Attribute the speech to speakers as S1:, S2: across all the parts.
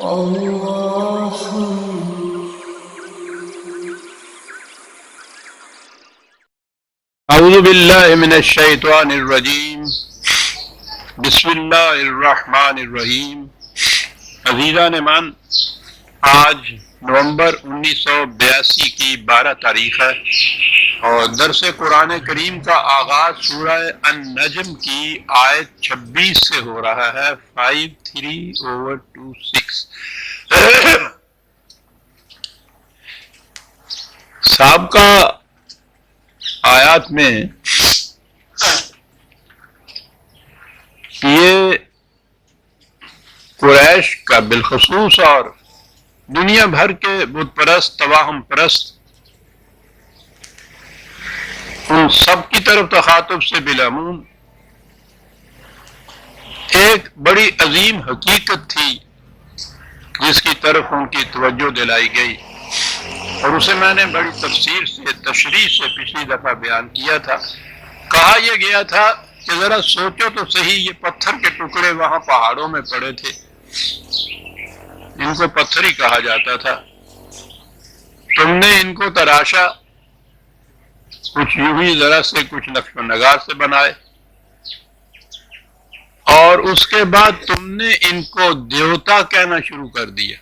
S1: الله
S2: اعوذ باللہ من الشیطان الرجیم بسم اللہ الرحمن الرحیم۔ عزیزان من، آج نومبر 1982 کی 12 تاریخ ہے اور درس قرآن کریم کا آغاز سورہ النجم کی آیت 26 سے ہو رہا ہے، 53/26۔ سابقہ آیات میں یہ قریش کا بالخصوص اور دنیا بھر کے بت پرست، توہم پرست، ان سب کی طرف تخاطب سے بالعموم ایک بڑی عظیم حقیقت تھی جس کی طرف ان کی توجہ دلائی گئی، اور اسے میں نے بڑی تفصیل سے، تشریح سے پچھلی دفعہ بیان کیا تھا۔ کہا یہ گیا تھا کہ ذرا سوچو تو صحیح، یہ پتھر کے ٹکڑے وہاں پہاڑوں میں پڑے تھے، ان کو پتھر ہی کہا جاتا تھا، تم نے ان کو تراشا، کچھ یوں ہی ذرا سے، کچھ نقش و نگار سے بنائے، اور اس کے بعد تم نے ان کو دیوتا کہنا شروع کر دیا،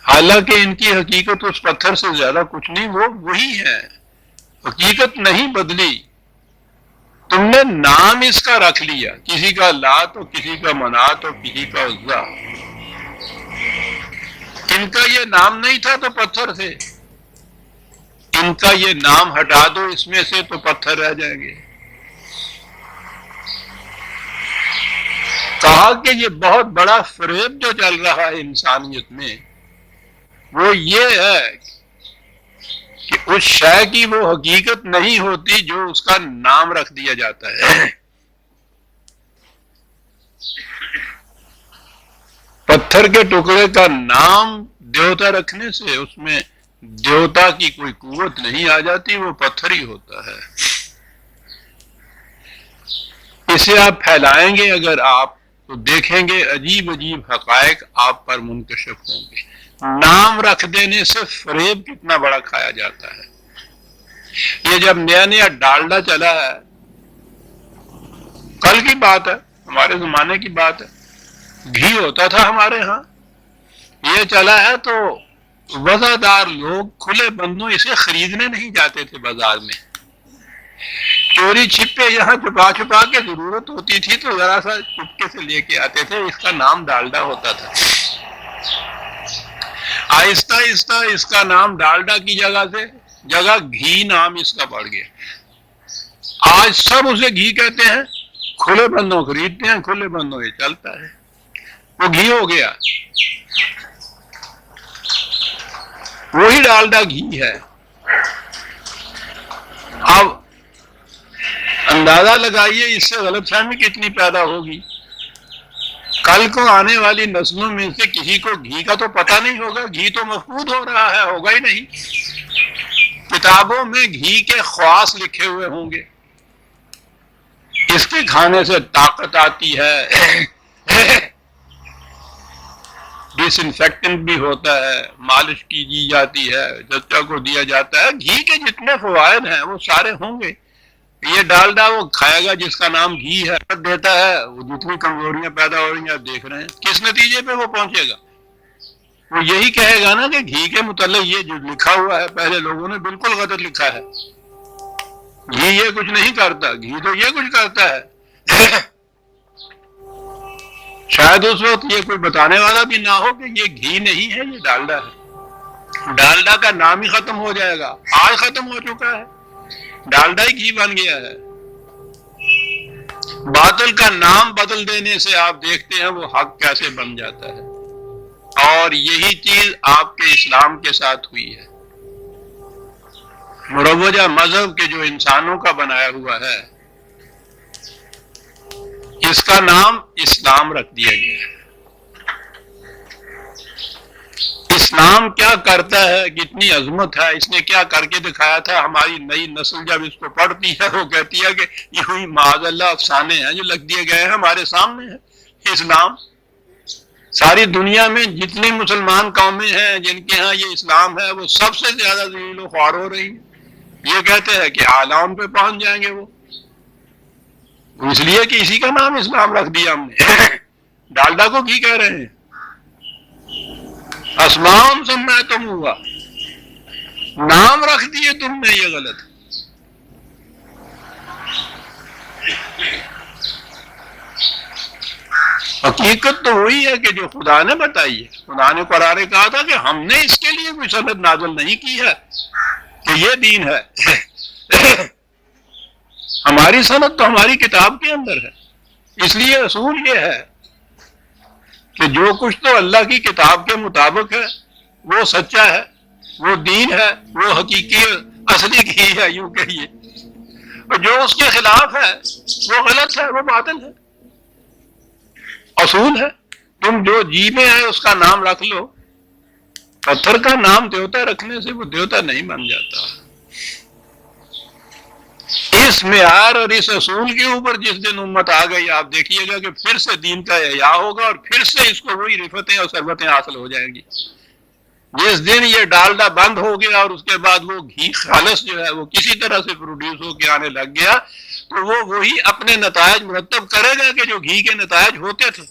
S2: حالانکہ ان کی حقیقت اس پتھر سے زیادہ کچھ نہیں، وہ وہی ہے، حقیقت نہیں بدلی، تم نے نام اس کا رکھ لیا، کسی کا لات اور کسی کا منات اور کسی کا عزا، ان کا یہ نام نہیں تھا تو پتھر تھے، ان کا یہ نام ہٹا دو اس میں سے تو پتھر رہ جائیں گے۔ کہا کہ یہ بہت بڑا فریب جو چل رہا ہے انسانیت میں، وہ یہ ہے کہ اس شے کی وہ حقیقت نہیں ہوتی جو اس کا نام رکھ دیا جاتا ہے۔ پتھر کے ٹکڑے کا نام دیوتا رکھنے سے اس میں دیوتا کی کوئی قوت نہیں آ جاتی، وہ پتھر ہی ہوتا ہے۔ اسے آپ پھیلائیں گے اگر آپ، تو دیکھیں گے عجیب عجیب حقائق آپ پر منکشف ہوں گے۔ نام رکھ دینے سے فریب کتنا بڑا کھایا جاتا ہے۔ یہ جب نیا نیا ڈالڈا چلا ہے، کل کی بات ہے، ہمارے زمانے کی بات ہے، گھی ہوتا تھا ہمارے ہاں، یہ چلا ہے تو وزادار لوگ کھلے بندوں اسے خریدنے نہیں جاتے تھے بازار میں، چوری چھپے یہاں چھپا چھپا کے ضرورت ہوتی تھی تو ذرا سا چپکے سے لے کے آتے تھے، اس کا نام ڈالڈا ہوتا تھا۔ آہستہ آہستہ اس کا نام ڈالڈا کی جگہ گھی نام اس کا پڑ گیا، آج سب اسے گھی کہتے ہیں، کھلے بندوں خریدتے ہیں، کھلے بندوں یہ چلتا ہے، وہ گھی ہو گیا، وہی ڈالڈا گھی ہے۔ اب اندازہ لگائیے اس سے غلط فہمی کتنی پیدا ہوگی۔ کل کو آنے والی نسلوں میں سے کسی کو گھی کا تو پتہ نہیں ہوگا، گھی تو مفقود ہو رہا ہے، ہوگا ہی نہیں، کتابوں میں گھی کے خواص لکھے ہوئے ہوں گے، اس کے کھانے سے طاقت آتی ہے، ڈس انفیکٹنٹ بھی ہوتا ہے، مالش کی جاتی ہے، بچہ کو دیا جاتا ہے، گھی کے جتنے فوائد ہیں وہ سارے ہوں گے۔ یہ ڈالڈا وہ کھائے گا جس کا نام گھی ہے، دیتا ہے، وہ جتنی کمزوریاں پیدا ہو رہی ہیں آپ دیکھ رہے ہیں، کس نتیجے پہ وہ پہنچے گا؟ وہ یہی کہے گا نا کہ گھی کے متعلق یہ جو لکھا ہوا ہے پہلے لوگوں نے بالکل غلط لکھا ہے، گھی یہ کچھ نہیں کرتا، گھی تو یہ کچھ کرتا ہے۔ شاید اس وقت یہ کوئی بتانے والا بھی نہ ہو کہ یہ گھی نہیں ہے، یہ ڈالڈا ہے، ڈالڈا کا نام ہی ختم ہو جائے گا، آج ختم ہو چکا ہے، ڈالڈا ہی گھی بن گیا ہے۔ باطل کا نام بدل دینے سے آپ دیکھتے ہیں وہ حق کیسے بن جاتا ہے، اور یہی چیز آپ کے اسلام کے ساتھ ہوئی ہے۔ مروجہ مذہب کے جو انسانوں کا بنایا ہوا ہے، اس کا نام اسلام رکھ دیا گیا ہے۔ اسلام کیا کرتا ہے، کتنی عظمت ہے، اس نے کیا کر کے دکھایا تھا، ہماری نئی نسل جب اس کو پڑھتی ہے وہ کہتی ہے کہ یہ ہوئی معاذ اللہ افسانے ہیں جو لکھ دیے گئے ہیں، ہمارے سامنے ہے اسلام۔ ساری دنیا میں جتنی مسلمان قومیں ہیں جن کے ہاں یہ اسلام ہے وہ سب سے زیادہ ذلیل و خوار ہو رہی ہیں۔ یہ کہتے ہیں کہ اعلیٰ پہ پہنچ جائیں گے وہ اس لیے کہ اسی کا نام اسلام رکھ دیا ہم نے۔ ڈالڈا کو کی کہہ رہے ہیں؟ اسماء سمیتم ہوا، نام رکھ دیے تم نے، یہ غلط ہے۔ حقیقت تو وہی ہے کہ جو خدا نے بتائی ہے۔ خدا نے قرآن کہا تھا کہ ہم نے اس کے لیے کوئی سند نازل نہیں کی ہے کہ یہ دین ہے۔ ہماری سند تو ہماری کتاب کے اندر ہے۔ اس لیے اصول یہ ہے کہ جو کچھ تو اللہ کی کتاب کے مطابق ہے وہ سچا ہے، وہ دین ہے، وہ حقیقی اصلی گھی ہے، یوں کہیے، اور جو اس کے خلاف ہے وہ غلط ہے، وہ باطل ہے۔ اصول ہے، تم جو جی میں ہے اس کا نام رکھ لو۔ پتھر کا نام دیوتا رکھنے سے وہ دیوتا نہیں بن جاتا۔ اس معیار اور اس اصول کے اوپر جس دن امت آ گئی، آپ دیکھیے گا کہ پھر سے دین کا احیاء ہوگا اور پھر سے اس کو وہی رفتیں اور ثروتیں حاصل ہو جائیں گی۔ جس دن یہ ڈالڈا بند ہو گیا اور اس کے بعد وہ گھی خالص جو ہے وہ کسی طرح سے پروڈیوس ہو کے آنے لگ گیا، تو وہ وہی اپنے نتائج مرتب کرے گا کہ جو گھی کے نتائج ہوتے تھے،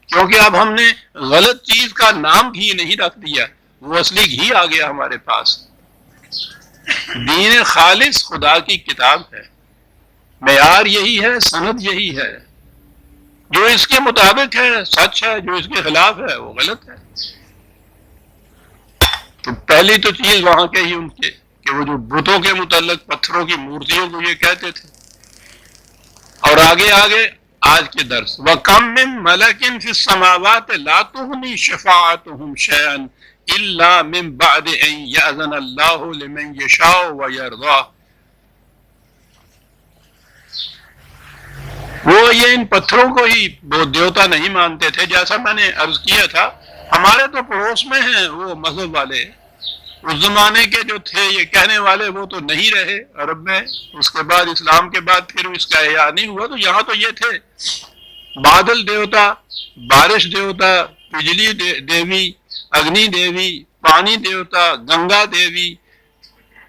S2: کیونکہ اب ہم نے غلط چیز کا نام گھی نہیں رکھ دیا، وہ اصلی گھی آ گیا ہمارے پاس۔ دین خالص خدا کی کتاب ہے، معیار یہی ہے، سند یہی ہے۔ جو اس کے مطابق ہے سچ ہے، جو اس کے خلاف ہے وہ غلط ہے۔ تو پہلی تو چیز وہاں کہی ان کے کہ وہ جو بتوں کے متعلق پتھروں کی مورتیوں کو یہ کہتے تھے، اور آگے آج کے درس وَكَمْ مِن مَلَكٍ فِي السَّمَاوَاتِ لَا تُغْنِي شَفَاعَتُهُمْ شَيْئًا إِلَّا مِن بَعْدِ أَن يَأْذَنَ اللَّهُ لِمَن يَشَاءُ وَيَرْضَىٰ۔ وہ یہ ان پتھروں کو ہی وہ دیوتا نہیں مانتے تھے، جیسا میں نے عرض کیا تھا۔ ہمارے تو پڑوس میں ہیں وہ مذہب والے، اس زمانے کے جو تھے یہ کہنے والے، وہ تو نہیں رہے عرب میں، اس کے بعد اسلام کے بعد پھر اس کا احیاء نہیں ہوا۔ تو یہاں تو یہ تھے بادل دیوتا، بارش دیوتا، بجلی دیوی، اگنی دیوی، پانی دیوتا، گنگا دیوی،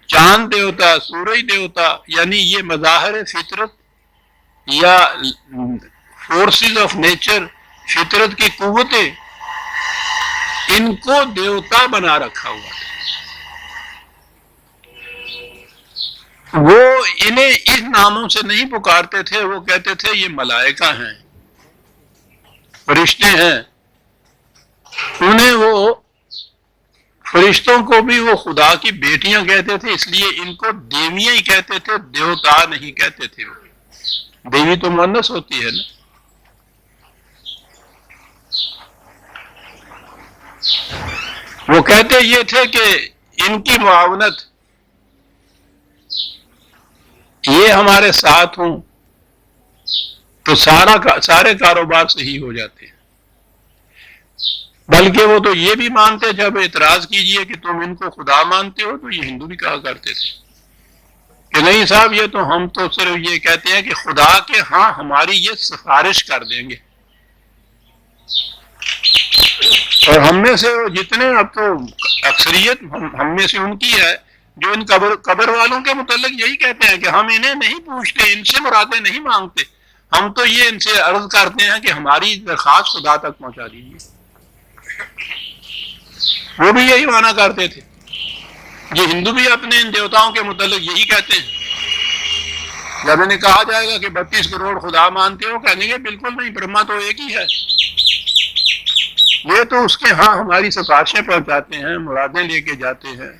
S2: چاند دیوتا، سورج دیوتا، یعنی یہ مظاہر فطرت یا فورسز آف نیچر، فطرت کی قوتیں، ان کو دیوتا بنا رکھا ہوا تھا۔ وہ انہیں اس ناموں سے نہیں پکارتے تھے، وہ کہتے تھے یہ ملائکہ ہیں، فرشتے ہیں۔ انہیں وہ فرشتوں کو بھی وہ خدا کی بیٹیاں کہتے تھے، اس لیے ان کو دیویاں ہی کہتے تھے، دیوتا نہیں کہتے تھے۔ وہ دیوی تو مؤنث ہوتی ہے نا۔ وہ کہتے یہ تھے کہ ان کی معاونت، یہ ہمارے ساتھ ہوں تو سارے کاروبار صحیح ہو جاتے ہیں۔ بلکہ وہ تو یہ بھی مانتے، جب اعتراض کیجئے کہ تم ان کو خدا مانتے ہو، تو یہ ہندو بھی کہا کرتے تھے کہ نہیں صاحب، یہ تو ہم تو صرف یہ کہتے ہیں کہ خدا کے ہاں ہماری یہ سفارش کر دیں گے۔ اور ہم میں سے جتنے، اب تو اکثریت ہم میں سے ان کی ہے جو ان قبر والوں کے متعلق یہی کہتے ہیں کہ ہم انہیں نہیں پوچھتے، ان سے مرادیں نہیں مانگتے، ہم تو یہ ان سے عرض کرتے ہیں کہ ہماری درخواست خدا تک پہنچا دیجیے۔ وہ بھی یہی مانا کرتے تھے۔ یہ ہندو بھی اپنے ان دیوتاؤں کے متعلق یہی کہتے ہیں۔ جب انہیں کہا جائے گا کہ 32 کروڑ خدا مانتے ہو، کہیں گے بالکل نہیں، برہما تو ایک ہی ہے۔ یہ تو اس کے ہاں ہماری سفارشیں پہنچاتے ہیں، مرادیں لے کے جاتے ہیں۔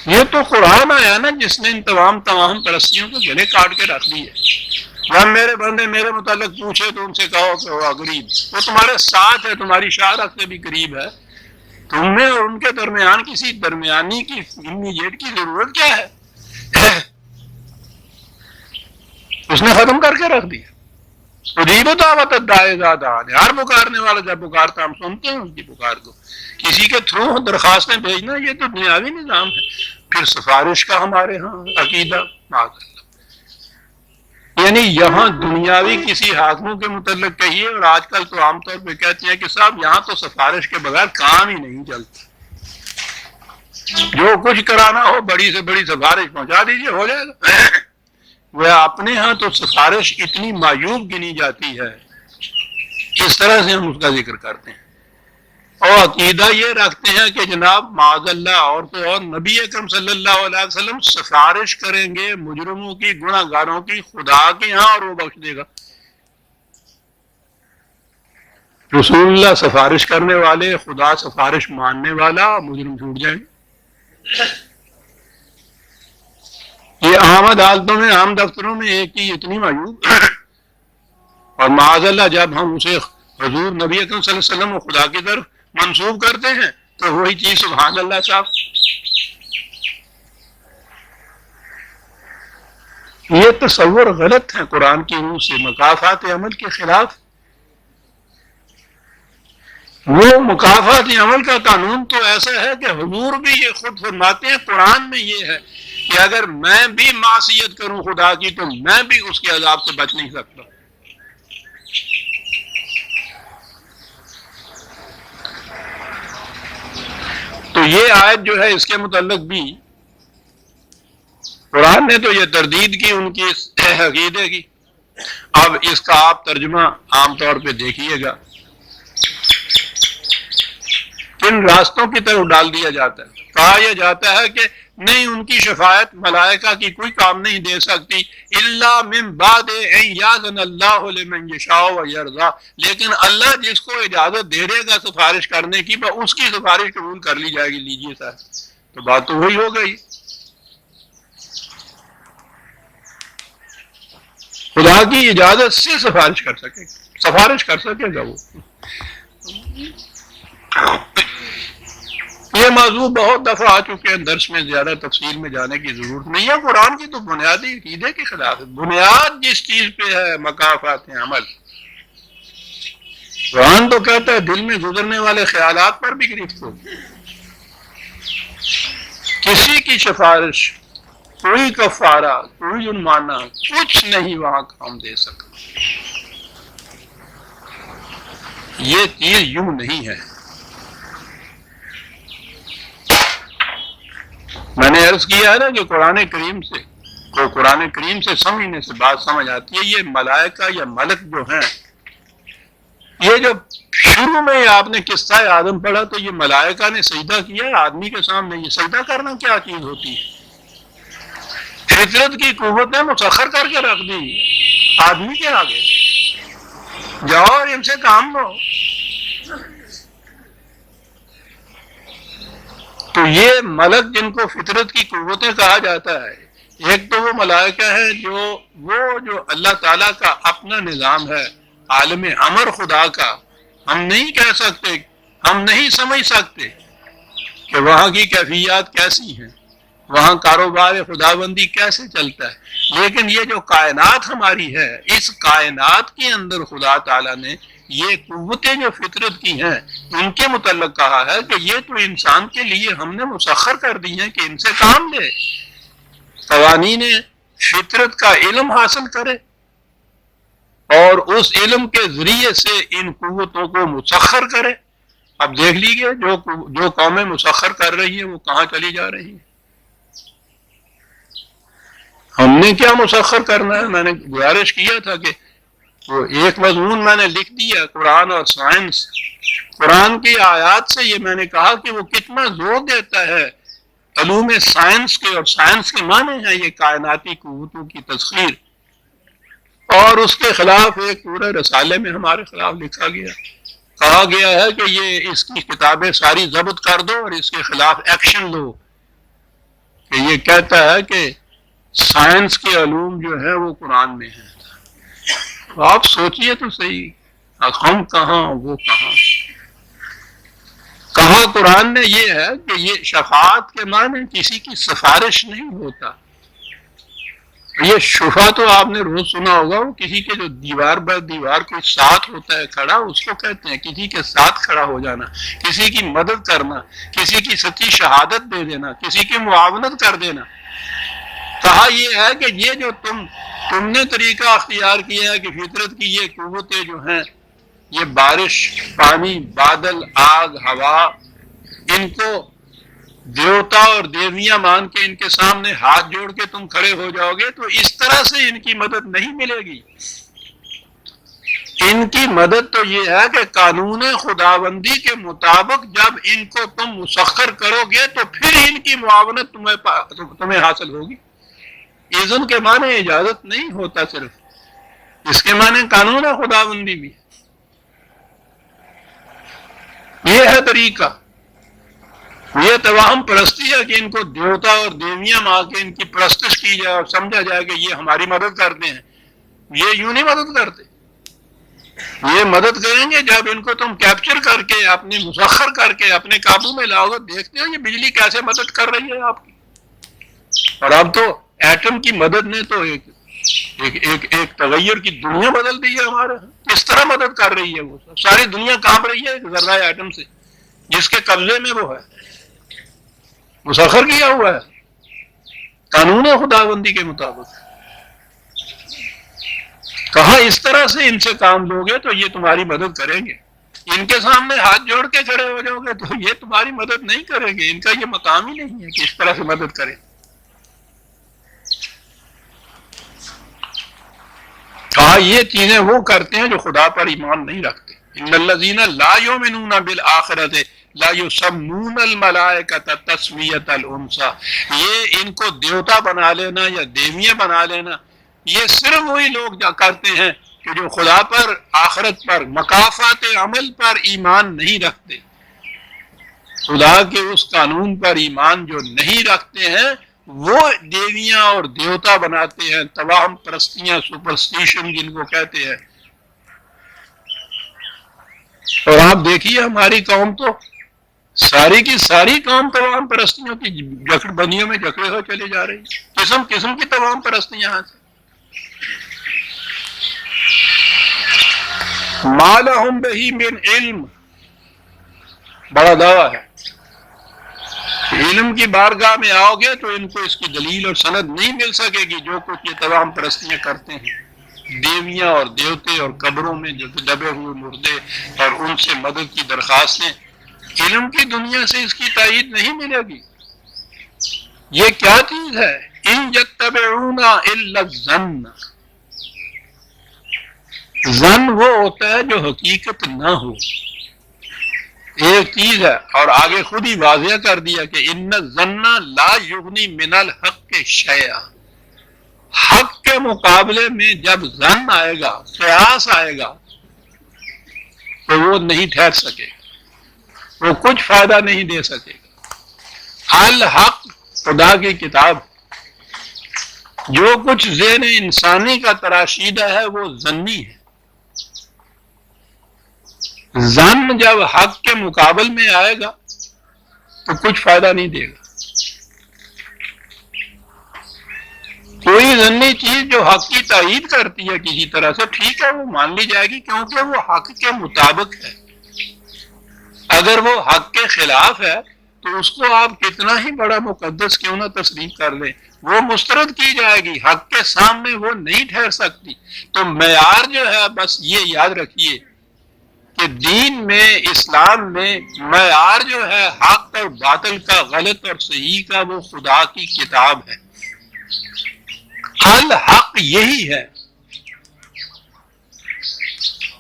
S2: یہ تو قرآن آیا نا جس نے ان تمام پرستیوں کو گلے کاٹ کے رکھ دی ہے۔ جب میرے بندے میرے متعلق پوچھے تو ان سے کہو کہ وہ قریب، وہ تمہارے ساتھ ہے، تمہاری شارت سے بھی قریب ہے۔ تمہیں اور ان کے درمیان کسی درمیانی کی امیجیٹ کی ضرورت کیا ہے؟ اس نے ختم کر کے رکھ دیا۔ قریب دعوت الداعی اذا دعان، ہر پکارنے والا جب پکارتا ہم سنتے ہیں اس کی پکار کو۔ کسی کے تھرو درخواستیں بھیجنا یہ تو دنیاوی نظام ہے۔ پھر سفارش کا ہمارے ہاں عقیدہ معاذ اللہ۔ یعنی یہاں دنیاوی کسی حاکموں کے متعلق کہیے، اور آج کل تو عام طور پہ کہتے ہیں کہ صاحب یہاں تو سفارش کے بغیر کام ہی نہیں چلتا، جو کچھ کرانا ہو بڑی سے بڑی سفارش پہنچا دیجیے ہو جائے گا۔ وہ اپنے ہاں تو سفارش اتنی معیوب گنی جاتی ہے، اس طرح سے ہم اس کا ذکر کرتے ہیں، اور عقیدہ یہ رکھتے ہیں کہ جناب معاذ اللہ، اور تو اور نبی اکرم صلی اللہ علیہ وسلم سفارش کریں گے مجرموں کی، گناہ گاروں کی خدا کے ہاں، اور وہ بخش دے گا۔ رسول اللہ سفارش کرنے والے، خدا سفارش ماننے والا، مجرم چھوٹ جائیں گے۔ یہ عام عدالتوں میں، عام دفتروں میں ایک ہی اتنی معیوب، اور معاذ اللہ جب ہم اسے حضور نبی اکرم صلی اللہ علیہ وسلم و خدا کی طرف منسوب کرتے ہیں تو وہی چیز سبحان اللہ صاحب۔ یہ تصور غلط ہے قرآن کی روح سے، مکافات عمل کے خلاف۔ وہ مکافات عمل کا قانون تو ایسا ہے کہ حضور بھی یہ خود فرماتے ہیں، قرآن میں یہ ہے کہ اگر میں بھی معصیت کروں خدا کی تو میں بھی اس کے عذاب سے بچ نہیں سکتا۔ تو یہ آیت جو ہے اس کے متعلق بھی قرآن نے تو یہ تردید کی ان کی اس عقیدے کی۔ اب اس کا آپ ترجمہ عام طور پہ دیکھیے گا، کن راستوں کی طرف ڈال دیا جاتا ہے۔ کہا یہ جاتا ہے کہ نہیں، ان کی شفاعت ملائکہ کی کوئی کام نہیں دے سکتی، الا من بعد ان یاذن اللہ لمن یشاء ویرضی، لیکن اللہ جس کو اجازت دے دے گا سفارش کرنے کی، اس کی سفارش قبول کر لی جائے گی۔ لیجیے صاحب، تو بات تو وہی ہو گئی، خدا کی اجازت سے سفارش کر سکے گا وہ۔ یہ موضوع بہت دفعہ آ چکے ہیں درس میں، زیادہ تفصیل میں جانے کی ضرورت نہیں ہے۔ قرآن کی تو بنیادی عقیدے کے خلاف ہے، بنیاد جس چیز پہ ہے مکافات عمل۔ قرآن تو کہتا ہے دل میں گزرنے والے خیالات پر بھی گرفت ہو، کسی کی سفارش، کوئی کفارہ، کوئی جرمانہ، کچھ نہیں وہاں کام دے سکتا۔ یہ چیز یوں نہیں ہے۔ میں نے عرض کیا ہے نا کہ قرآن کریم سے سمجھنے سے بات سمجھ آتی ہے۔ یہ ملائکہ یا ملک جو ہیں، یہ جو شروع میں آپ نے قصہ آدم پڑھا تو یہ ملائکہ نے سجدہ کیا آدمی کے سامنے۔ یہ سجدہ کرنا کیا چیز ہوتی ہے؟ فطرت کی قوت نے مسخر کر کے رکھ دی آدمی کے آگے، جاؤ اور ان سے کام لو۔ تو یہ ملک جن کو فطرت کی قوتیں کہا جاتا ہے، ایک تو وہ ملائکہ ہے جو اللہ تعالیٰ کا اپنا نظام ہے، عالم امر خدا کا۔ ہم نہیں کہہ سکتے، ہم نہیں سمجھ سکتے کہ وہاں کی کیفیات کیسی ہیں، وہاں کاروبار خداوندی کیسے چلتا ہے، لیکن یہ جو کائنات ہماری ہے، اس کائنات کے اندر خدا تعالیٰ نے یہ قوتیں جو فطرت کی ہیں ان کے متعلق کہا ہے کہ یہ تو انسان کے لیے ہم نے مسخر کر دی ہیں کہ ان سے کام لے، قوانین فطرت کا علم حاصل کرے اور اس علم کے ذریعے سے ان قوتوں کو مسخر کرے۔ اب دیکھ لیجیے جو قومیں مسخر کر رہی ہیں وہ کہاں چلی جا رہی ہیں۔ ہم نے کیا مسخر کرنا ہے؟ میں نے گزارش کیا تھا کہ وہ ایک مضمون میں نے لکھ دیا، قرآن اور سائنس۔ قرآن کی آیات سے یہ میں نے کہا کہ وہ کتنا زور دیتا ہے علوم سائنس کے، اور سائنس کے معنی ہے یہ کائناتی قوتوں کی تسخیر، اور اس کے خلاف ایک پورے رسالے میں ہمارے خلاف لکھا گیا، کہا گیا ہے کہ یہ اس کی کتابیں ساری ضبط کر دو اور اس کے خلاف ایکشن لو، کہ یہ کہتا ہے کہ سائنس کے علوم جو ہے وہ قرآن میں ہے۔ آپ سوچئے تو صحیح، ہم کہاں وہ کہاں۔ کہاں قرآن نے یہ ہے کہ یہ شفاعت کے معنی کسی کی سفارش نہیں ہوتا۔ یہ شفا تو آپ نے روز سنا ہوگا، وہ کسی کے جو دیوار بر دیوار کوئی ساتھ ہوتا ہے کھڑا، اس کو کہتے ہیں کسی کے ساتھ کھڑا ہو جانا، کسی کی مدد کرنا، کسی کی سچی شہادت دے دینا، کسی کی معاونت کر دینا۔ کہا یہ ہے کہ یہ جو تم نے طریقہ اختیار کیا ہے کہ فطرت کی یہ قوتیں جو ہیں، یہ بارش، پانی، بادل، آگ، ہوا، ان کو دیوتا اور دیویاں مان کے ان کے سامنے ہاتھ جوڑ کے تم کھڑے ہو جاؤ گے تو اس طرح سے ان کی مدد نہیں ملے گی۔ ان کی مدد تو یہ ہے کہ قانون خداوندی کے مطابق جب ان کو تم مسخر کرو گے تو پھر ان کی معاونت تمہیں حاصل ہوگی۔ اذن کے معنی اجازت نہیں ہوتا، صرف اس کے معنی قانون خداوندی بھی۔ یہ ہے طریقہ، یہ توہم پرستی ہے کہ ان کو دیوتا اور دیویاں مان کے ان کی پرستش کی جائے اور سمجھا جائے کہ یہ ہماری مدد کرتے ہیں۔ یہ یوں نہیں مدد کرتے، یہ مدد کریں گے جب ان کو تم کیپچر کر کے اپنے مسخر کر کے اپنے قابو میں لاؤ گے۔ دیکھتے ہو یہ بجلی کیسے مدد کر رہی ہے آپ کی، اور اب تو ایٹم کی مدد نے تو ایک تغیر کی دنیا بدل دی ہے ہمارے۔ کس طرح مدد کر رہی ہے وہ، ساری دنیا کانپ رہی ہے ایک ذرہ ایٹم سے جس کے قبضے میں وہ ہے، مسخر کیا ہوا ہے قانون خداوندی کے مطابق۔ کہا اس طرح سے ان سے کام لو گے تو یہ تمہاری مدد کریں گے، ان کے سامنے ہاتھ جوڑ کے کھڑے ہو جاؤ گے تو یہ تمہاری مدد نہیں کریں گے، ان کا یہ مقام ہی نہیں ہے کہ اس طرح سے مدد کریں۔ کہا یہ چیزیں وہ کرتے ہیں جو خدا پر ایمان نہیں رکھتے۔ ان الذین لا یؤمنون بالآخرۃ لا یسمون الملائکۃ تسمیۃ الانثی، یہ ان کو دیوتا بنا لینا یا دیویاں بنا لینا یہ صرف وہی لوگ کرتے ہیں کہ جو خدا پر، آخرت پر، مکافات عمل پر ایمان نہیں رکھتے، خدا کے اس قانون پر ایمان جو نہیں رکھتے ہیں وہ دیویاں اور دیوتا بناتے ہیں، توہم پرستیاں، سپرسٹیشن جن کو کہتے ہیں۔ اور آپ دیکھیے ہماری قوم تو ساری کی ساری قوم توہم پرستیوں کی جکڑ بندیوں میں جکڑے ہو چلی جا رہی ہے، قسم قسم کی توہم پرستیاں یہاں سے۔ ما لہم بہ من علم، بڑا دعویٰ ہے، علم کی بارگاہ میں آؤ گے تو ان کو اس کی دلیل اور سند نہیں مل سکے گی جو کچھ یہ توہم پرستیاں کرتے ہیں، دیویاں اور دیوتے اور قبروں میں جو دبے ہوئے مردے اور ان سے مدد کی درخواستیں، علم کی دنیا سے اس کی تائید نہیں ملے گی۔ یہ کیا چیز ہے؟ ان یتبعون الا الظن، ظن وہ ہوتا ہے جو حقیقت نہ ہو، ایک چیز ہے، اور آگے خود ہی واضح کر دیا کہ ان الظن لا یغنی من الحق شیئا، حق کے مقابلے میں جب ظن آئے گا، قیاس آئے گا تو وہ نہیں ٹھہر سکے گا، وہ کچھ فائدہ نہیں دے سکے گا۔ الحق خدا کی کتاب، جو کچھ ذہن انسانی کا تراشیدہ ہے وہ ظنی ہے، ظن جب حق کے مقابل میں آئے گا تو کچھ فائدہ نہیں دے گا۔ کوئی ظنی چیز جو حق کی تائید کرتی ہے کسی طرح سے، ٹھیک ہے وہ مان لی جائے گی کیونکہ وہ حق کے مطابق ہے۔ اگر وہ حق کے خلاف ہے تو اس کو آپ کتنا ہی بڑا مقدس کیوں نہ تسلیم کر لیں، وہ مسترد کی جائے گی، حق کے سامنے وہ نہیں ٹھہر سکتی۔ تو معیار جو ہے بس یہ یاد رکھیے کہ دین میں، اسلام میں معیار جو ہے حق اور باطل کا، غلط اور صحیح کا، وہ خدا کی کتاب ہے۔ الحق یہی ہے۔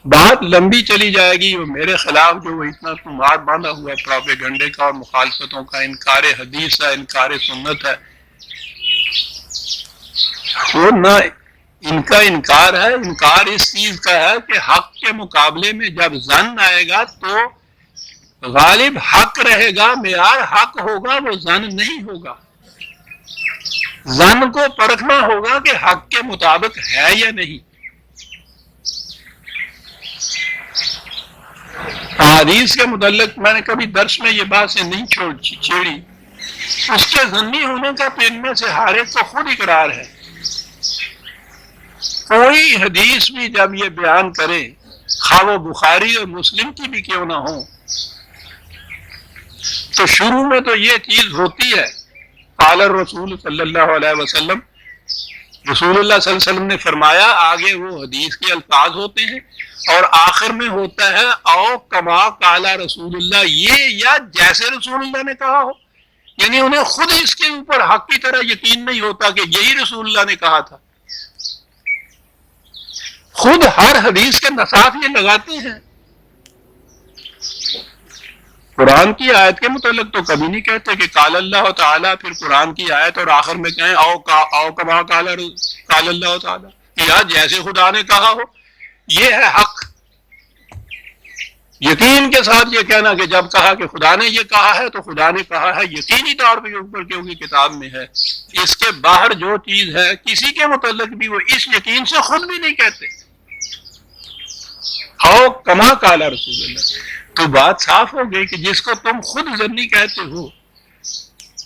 S2: بات لمبی چلی جائے گی، وہ میرے خلاف جو وہ اتنا تمہار باندھا ہوا ہے پراپیگنڈے کا اور مخالفتوں کا، انکار حدیث ہے، انکار سنت ہے، وہ نہ ان کا انکار ہے، انکار اس چیز کا ہے کہ حق کے مقابلے میں جب ظن آئے گا تو غالب حق رہے گا، معیار حق ہوگا، وہ ظن نہیں ہوگا۔ ظن کو پرکھنا ہوگا کہ حق کے مطابق ہے یا نہیں۔ حدیث کے متعلق میں نے کبھی درس میں یہ بات سے نہیں چھیڑی، اس کے ظنی ہونے کا تو ان میں سے ہر ایک کو خود اقرار ہے۔ کوئی حدیث بھی جب یہ بیان کرے، خواہ وہ بخاری اور مسلم کی بھی کیوں نہ ہو، تو شروع میں تو یہ چیز ہوتی ہے قال الرسول صلی اللہ علیہ وسلم رسول اللہ صلی اللہ علیہ وسلم نے فرمایا، آگے وہ حدیث کے الفاظ ہوتے ہیں اور آخر میں ہوتا ہے او کما قال رسول اللہ، یہ یا جیسے رسول اللہ نے کہا ہو، یعنی انہیں خود اس کے اوپر حق کی طرح یقین نہیں ہوتا کہ یہی رسول اللہ نے کہا تھا، خود ہر حدیث کے نصاب یہ لگاتے ہیں۔ قرآن کی آیت کے متعلق تو کبھی نہیں کہتے کہ قال اللہ تعالیٰ، پھر قرآن کی آیت اور آخر میں کہیں او کما قال اللہ تعالیٰ، یا جیسے خدا نے کہا ہو۔ یہ ہے حق، یقین کے ساتھ یہ کہنا کہ جب کہا کہ خدا نے یہ کہا ہے تو خدا نے کہا ہے یقینی طور پہ اوپر، کیونکہ کتاب میں ہے۔ اس کے باہر جو چیز ہے کسی کے متعلق بھی وہ اس یقین سے خود بھی نہیں کہتے او کما قال رسول اللہ۔ تو بات صاف ہو گئی کہ جس کو تم خود ظنی کہتے ہو،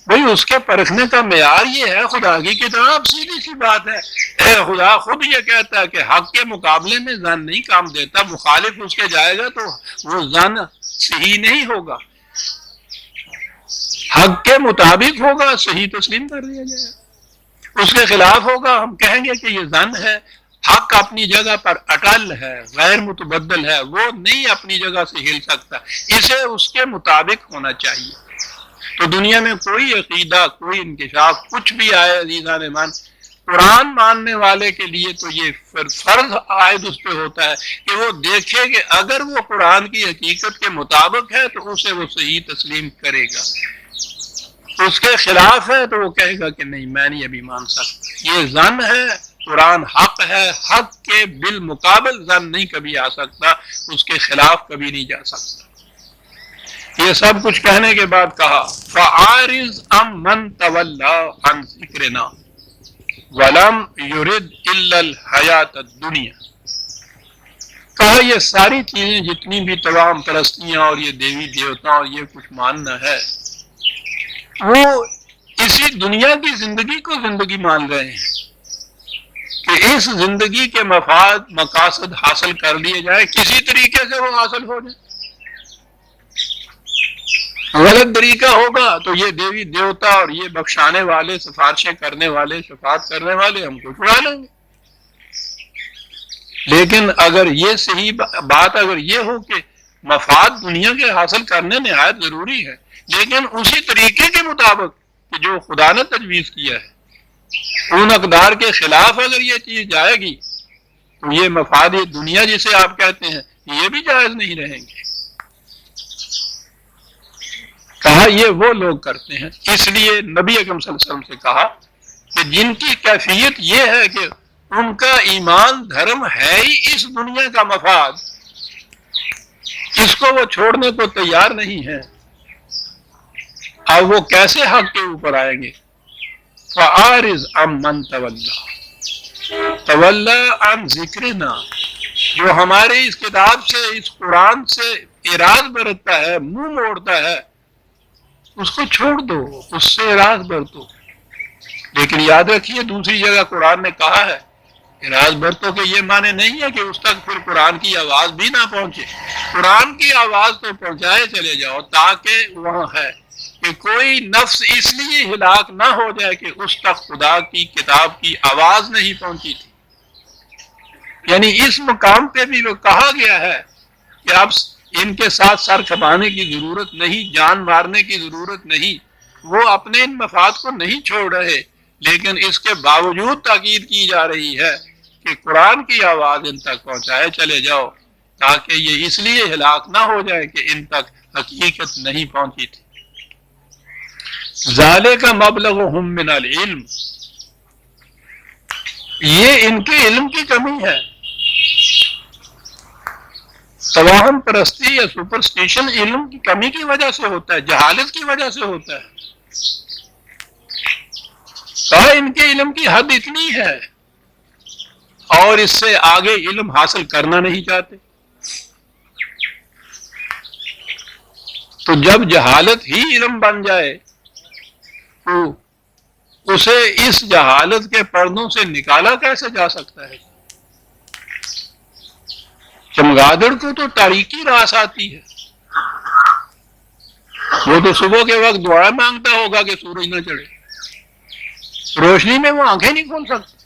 S2: بھئی اس کے پرکھنے کا معیار یہ ہے خدا کی کتاب، سیدھی سی بات ہے۔ خدا خود یہ کہتا ہے کہ حق کے مقابلے میں ظن نہیں کام دیتا، مخالف اس کے جائے گا تو وہ ظن صحیح نہیں ہوگا، حق کے مطابق ہوگا، صحیح تسلیم کر لیا جائے گا، اس کے خلاف ہوگا ہم کہیں گے کہ یہ ظن ہے۔ حق اپنی جگہ پر اٹل ہے، غیر متبدل ہے، وہ نہیں اپنی جگہ سے ہل سکتا، اسے اس کے مطابق ہونا چاہیے۔ تو دنیا میں کوئی عقیدہ، کوئی انکشاف، کچھ بھی آئے عزیزان مان، قرآن ماننے والے کے لیے تو یہ فرض عائد اس پہ ہوتا ہے کہ وہ دیکھے کہ اگر وہ قرآن کی حقیقت کے مطابق ہے تو اسے وہ صحیح تسلیم کرے گا، اس کے خلاف ہے تو وہ کہے گا کہ نہیں میں نہیں ابھی مان سکتا۔ یہ ظن ہے، قرآن حق ہے، حق کے بالمقابل ظن نہیں کبھی آ سکتا، اس کے خلاف کبھی نہیں جا سکتا۔ یہ سب کچھ کہنے کے بعد کہا فَعَارِضْ عَمَّنْ تَوَلَّىٰ عَنْ ذِكْرِنَا وَلَمْ يُرِدْ إِلَّا الْحَيَاةَ الدُّنْيَا۔ کہا یہ ساری چیزیں جتنی بھی تمام پرستیاں اور یہ دیوی دیوتا اور یہ کچھ ماننا ہے، وہ اسی دنیا کی زندگی کو زندگی مان رہے ہیں کہ اس زندگی کے مفاد مقاصد حاصل کر لیے جائیں، کسی طریقے سے وہ حاصل ہو جائے۔ غلط طریقہ ہوگا تو یہ دیوی دیوتا اور یہ بخشانے والے، سفارشیں کرنے والے، شفاعت کرنے والے ہم کو چھڑا لیں گے۔ لیکن اگر یہ صحیح بات اگر یہ ہو کہ مفاد دنیا کے حاصل کرنے نہایت ضروری ہے، لیکن اسی طریقے کے مطابق کہ جو خدا نے تجویز کیا ہے، ان اقدار کے خلاف اگر یہ چیز جائے گی تو یہ مفاد دنیا جسے آپ کہتے ہیں یہ بھی جائز نہیں رہیں گے۔ کہا یہ وہ لوگ کرتے ہیں، اس لیے نبی اکرم صلی اللہ علیہ وسلم سے کہا کہ جن کی کیفیت یہ ہے کہ ان کا ایمان دھرم ہے ہی اس دنیا کا مفاد، اس کو وہ چھوڑنے کو تیار نہیں ہے، اب وہ کیسے حق کے اوپر آئیں گے؟ فَعَارِضْ عَمَّنْ تَوَلَّىٰ عَنْ ذِكْرِنَا، جو ہمارے اس کتاب سے، اس قرآن سے اعراض برتتا ہے، منہ موڑتا ہے، اس کو چھوڑ دو، اس سے اعراض برتو۔ لیکن یاد رکھیے دوسری جگہ قرآن نے کہا ہے اعراض برتو کہ یہ معنی نہیں ہے کہ اس تک پھر قرآن کی آواز بھی نہ پہنچے، قرآن کی آواز تو پہنچائے چلے جاؤ، تاکہ وہاں ہے کہ کوئی نفس اس لیے ہلاک نہ ہو جائے کہ اس تک خدا کی کتاب کی آواز نہیں پہنچی تھی۔ یعنی اس مقام پہ بھی وہ کہا گیا ہے کہ اب ان کے ساتھ سر کھپانے کی ضرورت نہیں، جان مارنے کی ضرورت نہیں، وہ اپنے ان مفاد کو نہیں چھوڑ رہے، لیکن اس کے باوجود تاکید کی جا رہی ہے کہ قرآن کی آواز ان تک پہنچائے چلے جاؤ، تاکہ یہ اس لیے ہلاک نہ ہو جائے کہ ان تک حقیقت نہیں پہنچی تھی۔ ذالک مبلغہم من العلم، یہ ان کے علم کی کمی ہے۔ توہم پرستی یا سپرسٹیشن علم کی کمی کی وجہ سے ہوتا ہے، جہالت کی وجہ سے ہوتا ہے۔ کہا ان کے علم کی حد اتنی ہے اور اس سے آگے علم حاصل کرنا نہیں چاہتے، تو جب جہالت ہی علم بن جائے تو اسے اس جہالت کے پردوں سے نکالا کیسے جا سکتا ہے؟ چمگادڑ کو تو تاریکی راس آتی ہے، وہ تو صبح کے وقت دعا مانگتا ہوگا کہ سورج نہ چڑھے، روشنی میں وہ آنکھیں نہیں کھول سکتا۔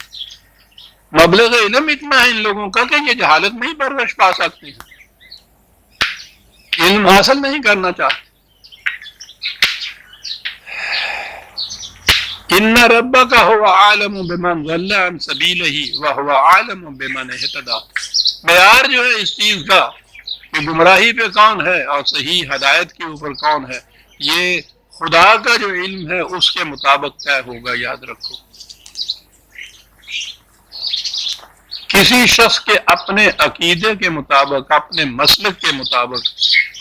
S2: مبلغ علم اتنا ہے ان لوگوں کا کہ یہ جہالت میں ہی پرورش پا سکتے ہیں، علم حاصل نہیں کرنا چاہتے۔ ان ربک هو عالم بمن ضل عن سبیلہ وهو عالم بمن اہتدی۔ معیار جو ہے اس چیز کا کہ گمراہی پہ کون ہے اور صحیح ہدایت کے اوپر کون ہے، یہ خدا کا جو علم ہے اس کے مطابق طے ہوگا، یاد رکھو۔ کسی شخص کے اپنے عقیدے کے مطابق، اپنے مسلک کے مطابق،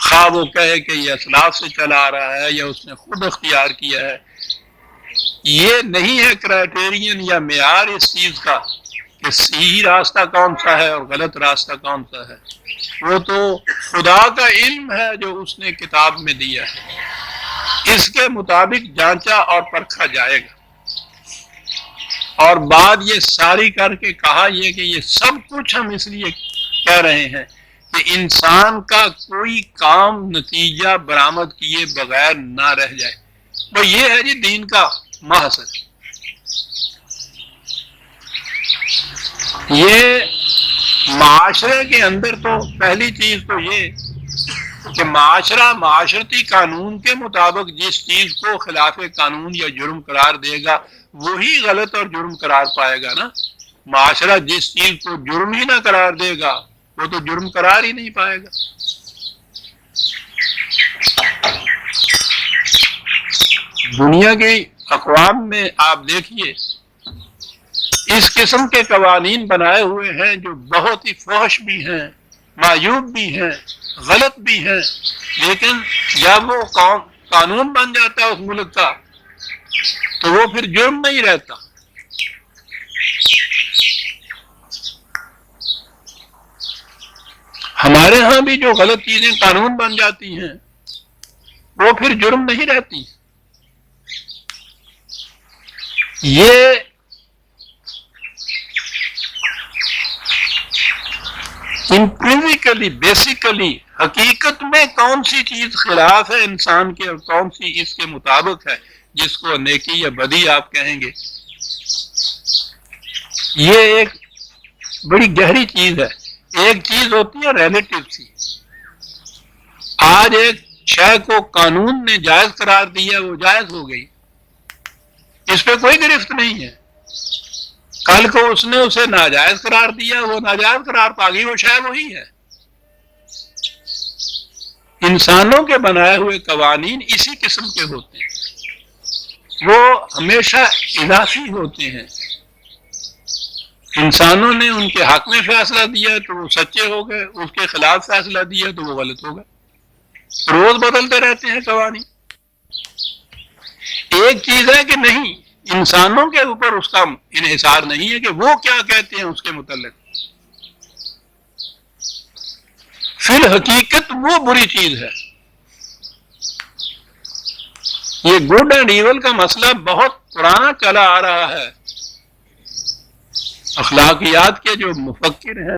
S2: خواہ وہ کہے کہ یہ اسلاف سے چلا آ رہا ہے یا اس نے خود اختیار کیا ہے، یہ نہیں ہے کرائٹیرین یا معیار اس چیز کا کہ صحیح راستہ کون سا ہے اور غلط راستہ کون سا ہے۔ وہ تو خدا کا علم ہے جو اس نے کتاب میں دیا ہے، اس کے مطابق جانچا اور پرکھا جائے گا۔ اور بات یہ ساری کر کے کہا یہ کہ یہ سب کچھ ہم اس لیے کہہ رہے ہیں کہ انسان کا کوئی کام نتیجہ برآمد کیے بغیر نہ رہ جائے۔ وہ یہ ہے جی دین کا محض۔ یہ معاشرے کے اندر تو پہلی چیز تو یہ کہ معاشرہ معاشرتی قانون کے مطابق جس چیز کو خلاف قانون یا جرم قرار دے گا وہی غلط اور جرم قرار پائے گا نا۔ معاشرہ جس چیز کو جرم ہی نہ قرار دے گا وہ تو جرم قرار ہی نہیں پائے گا۔ دنیا کی اقوام میں آپ دیکھیے اس قسم کے قوانین بنائے ہوئے ہیں جو بہت ہی فحش بھی ہیں، معیوب بھی ہیں، غلط بھی ہیں، لیکن جب وہ قانون بن جاتا ہے اس ملک کا تو وہ پھر جرم نہیں رہتا۔ ہمارے ہاں بھی جو غلط چیزیں قانون بن جاتی ہیں وہ پھر جرم نہیں رہتی۔ یہ امپریکلی بیسیکلی حقیقت میں کون سی چیز خلاف ہے انسان کے اور کون سی اس کے مطابق ہے جس کو نیکی یا بدی آپ کہیں گے، یہ ایک بڑی گہری چیز ہے۔ ایک چیز ہوتی ہے ریلیٹو سی، آج ایک شے کو قانون نے جائز قرار دیا وہ جائز ہو گئی، اس پہ کوئی گرفت نہیں ہے۔ کل کو اس نے اسے ناجائز قرار دیا وہ ناجائز قرار پا گئی، وہ شے وہی ہے۔ انسانوں کے بنائے ہوئے قوانین اسی قسم کے ہوتے ہیں، وہ ہمیشہ اضافی ہوتے ہیں۔ انسانوں نے ان کے حق میں فیصلہ دیا تو وہ سچے ہو گئے، اس کے خلاف فیصلہ دیا تو وہ غلط ہو گئے۔ روز بدلتے رہتے ہیں قوانین۔ ایک چیز ہے کہ نہیں، انسانوں کے اوپر اس کا انحصار نہیں ہے کہ وہ کیا کہتے ہیں اس کے متعلق، فی الحقیقت وہ بری چیز ہے۔ یہ گڈ اینڈ ایول کا مسئلہ بہت پرانا چلا آ رہا ہے۔ اخلاقیات کے جو مفکر ہیں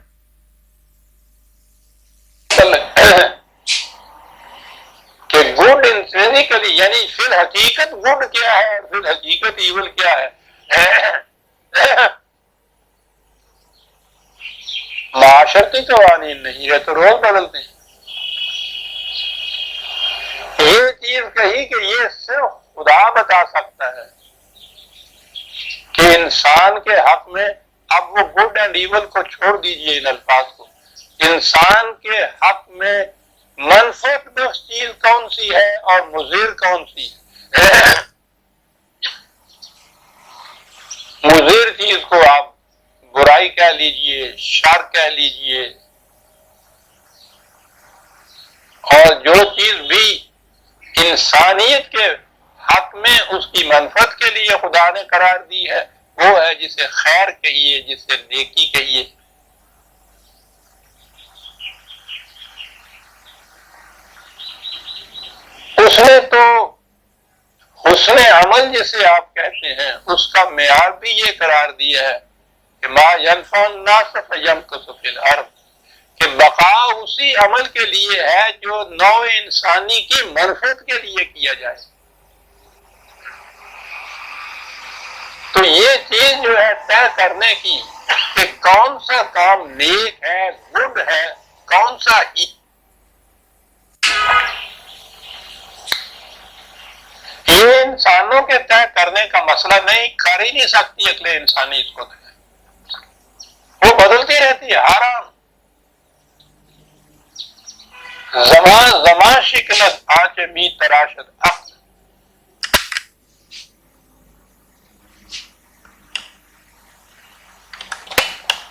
S2: کہ گڈ انٹرینیکلی یعنی فی الحقیقت گڈ کیا ہے اور فی الحقیقت ایول کیا ہے، معاشرتی قوانین نہیں ہے تو روز بدلتے ہیں۔ یہ چیز کہی کہ یہ صرف خدا بتا سکتا ہے کہ انسان کے حق میں، اب وہ گڈ اینڈ ایول کو چھوڑ دیجئے ان الفاظ کو، انسان کے حق میں منفعت بخش چیز کون سی ہے اور مضر کون سی ہے۔ مضر چیز کو آپ برائی کہہ لیجئے، شر کہہ لیجئے، اور جو چیز بھی انسانیت کے حق میں اس کی منفعت کے لیے خدا نے قرار دی ہے وہ ہے جسے خیر کہیے، جسے نیکی کہیے۔ اس نے تو حسن عمل جسے آپ کہتے ہیں اس کا معیار بھی یہ قرار دیا ہے کہ ما ينفع الناس فيمكث في الارض، کہ بقا اسی عمل کے لیے ہے جو نوع انسانی کی منفعت کے لیے کیا جائے۔ تو یہ چیز جو ہے طے کرنے کی کہ کون سا کام نیک ہے، گڈ ہے، کون سا یہ انسانوں کے طے کرنے کا مسئلہ نہیں، کر ہی نہیں سکتی عقل انسانی اس کو، وہ بدلتی رہتی ہے حرام زمان شکنت آج می تراشد عقل۔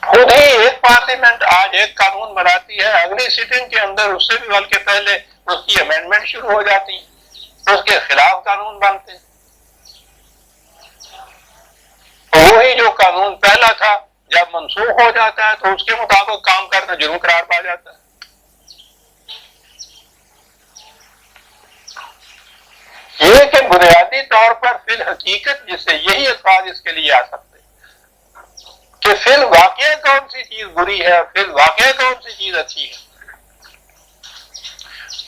S2: خود ہی ایک پارلیمنٹ آج ایک قانون بناتی ہے، اگلی سیٹنگ کے اندر اس سے بھی بلکہ پہلے اس کی امینڈمنٹ شروع ہو جاتی ہے، اس کے خلاف قانون بنتے ہیں۔ وہی جو قانون پہلا تھا جب منسوخ ہو جاتا ہے تو اس کے مطابق کام کرنا جرم قرار پا جاتا ہے۔ یہ کہ بنیادی طور پر فی الحقیقت جس سے یہی الفاظ اس کے لیے آ سکتے ہیں کہ فی الواقع کون سی چیز بری ہے، فی الواقع کون سی چیز اچھی ہے۔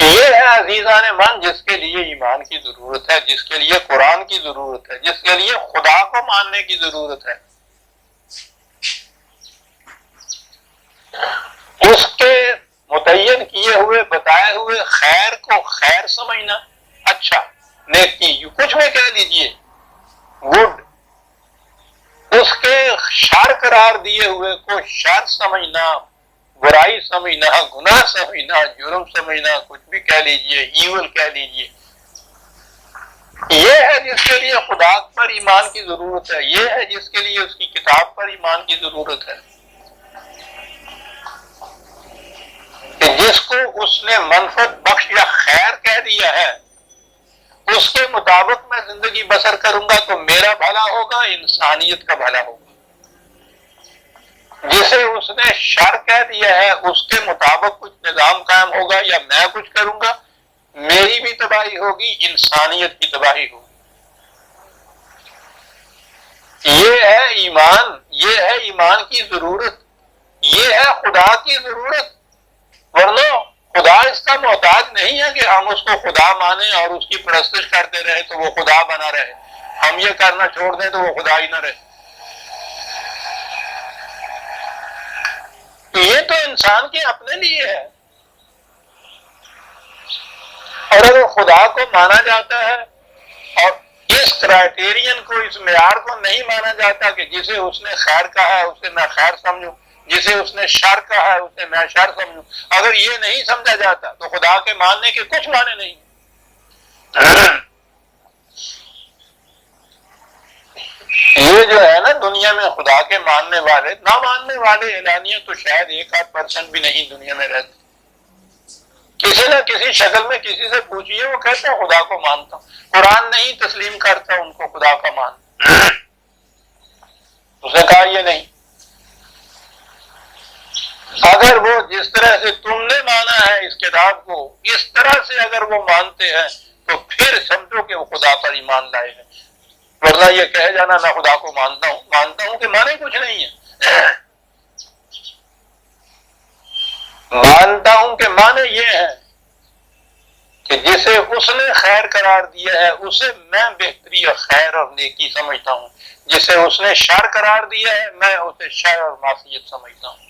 S2: یہ ہے عزیزان من جس کے لیے ایمان کی ضرورت ہے، جس کے لیے قرآن کی ضرورت ہے، جس کے لیے خدا کو ماننے کی ضرورت ہے۔ اس کے متعین کیے ہوئے بتائے ہوئے خیر کو خیر سمجھنا، اچھا نیکی کچھ بھی کہہ لیجئے، گڈ، اس کے شر قرار دیے ہوئے کو شر سمجھنا، برائی سمجھنا، گناہ سمجھنا، جرم سمجھنا، کچھ بھی کہہ لیجئے، ایول کہہ لیجئے، یہ ہے جس کے لیے خدا پر ایمان کی ضرورت ہے، یہ ہے جس کے لیے اس کی کتاب پر ایمان کی ضرورت ہے، کہ جس کو اس نے منفعت بخش یا خیر کہہ دیا ہے اس کے مطابق میں زندگی بسر کروں گا تو میرا بھلا ہوگا، انسانیت کا بھلا ہوگا۔ جسے اس نے شر کہہ دیا ہے اس کے مطابق کچھ نظام قائم ہوگا یا میں کچھ کروں گا، میری بھی تباہی ہوگی، انسانیت کی تباہی ہوگی۔ یہ ہے ایمان، یہ ہے ایمان کی ضرورت، یہ ہے خدا کی ضرورت، ورنہ خدا اس کا محتاج نہیں ہے کہ ہم اس کو خدا مانیں اور اس کی پرستش کرتے رہے تو وہ خدا بنا رہے، ہم یہ کرنا چھوڑ دیں تو وہ خدا ہی نہ رہے۔ یہ تو انسان کے اپنے لیے ہے، اور اگر خدا کو مانا جاتا ہے اور اس کرائٹیرین کو، اس معیار کو نہیں مانا جاتا کہ جسے اس نے خیر کہا ہے اسے میں خیر سمجھوں، جسے اس نے شر کہا ہے اسے میں شر سمجھوں، اگر یہ نہیں سمجھا جاتا تو خدا کے ماننے کے کچھ معنی نہیں۔ یہ جو ہے نا دنیا میں خدا کے ماننے والے، نہ ماننے والے اعلانیہ تو شاید 1-8% بھی نہیں دنیا میں رہتے۔ کسی نہ کسی شکل میں کسی سے پوچھئے وہ کہتا ہے خدا کو مانتا ہوں، قرآن نہیں تسلیم کرتا ان کو خدا کا مان۔ اس نے کہا یہ نہیں، اگر وہ جس طرح سے تم نے مانا ہے اس کتاب کو اس طرح سے اگر وہ مانتے ہیں تو پھر سمجھو کہ وہ خدا پر ایمان لائے ہیں، ورنہ یہ کہہ جانا میں خدا کو مانتا ہوں کہ مانے کچھ نہیں ہے۔ مانتا ہوں کہ مانے یہ ہے کہ جسے اس نے خیر قرار دیا ہے اسے میں بہتری اور خیر اور نیکی سمجھتا ہوں، جسے اس نے شر قرار دیا ہے میں اسے شر اور معصیت سمجھتا ہوں۔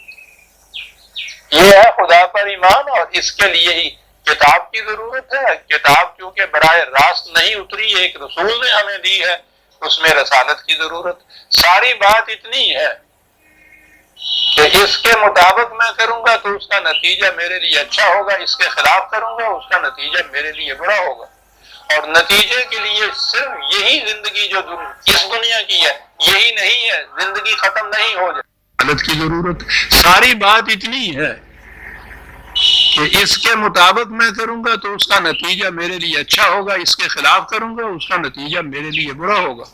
S2: یہ ہے خدا پر ایمان، اور اس کے لیے ہی کتاب کی ضرورت ہے۔ کتاب چونکہ براہ راست نہیں اتری، ایک رسول نے ہمیں دی ہے، اس میں رسالت کی ضرورت۔ ساری بات اتنی ہے کہ اس کے مطابق میں کروں گا تو اس کا نتیجہ میرے لیے اچھا ہوگا، اس کے خلاف کروں گا اس کا نتیجہ میرے لیے برا ہوگا، اور نتیجے کے لیے صرف یہی زندگی جو اس دنیا کی ہے یہی نہیں ہے، زندگی ختم نہیں ہو جائے کی ضرورت۔ ساری بات اتنی ہے کہ اس کے مطابق میں کروں گا تو اس کا نتیجہ میرے لیے اچھا ہوگا، اس کے خلاف کروں گا اس کا نتیجہ میرے لیے برا ہوگا،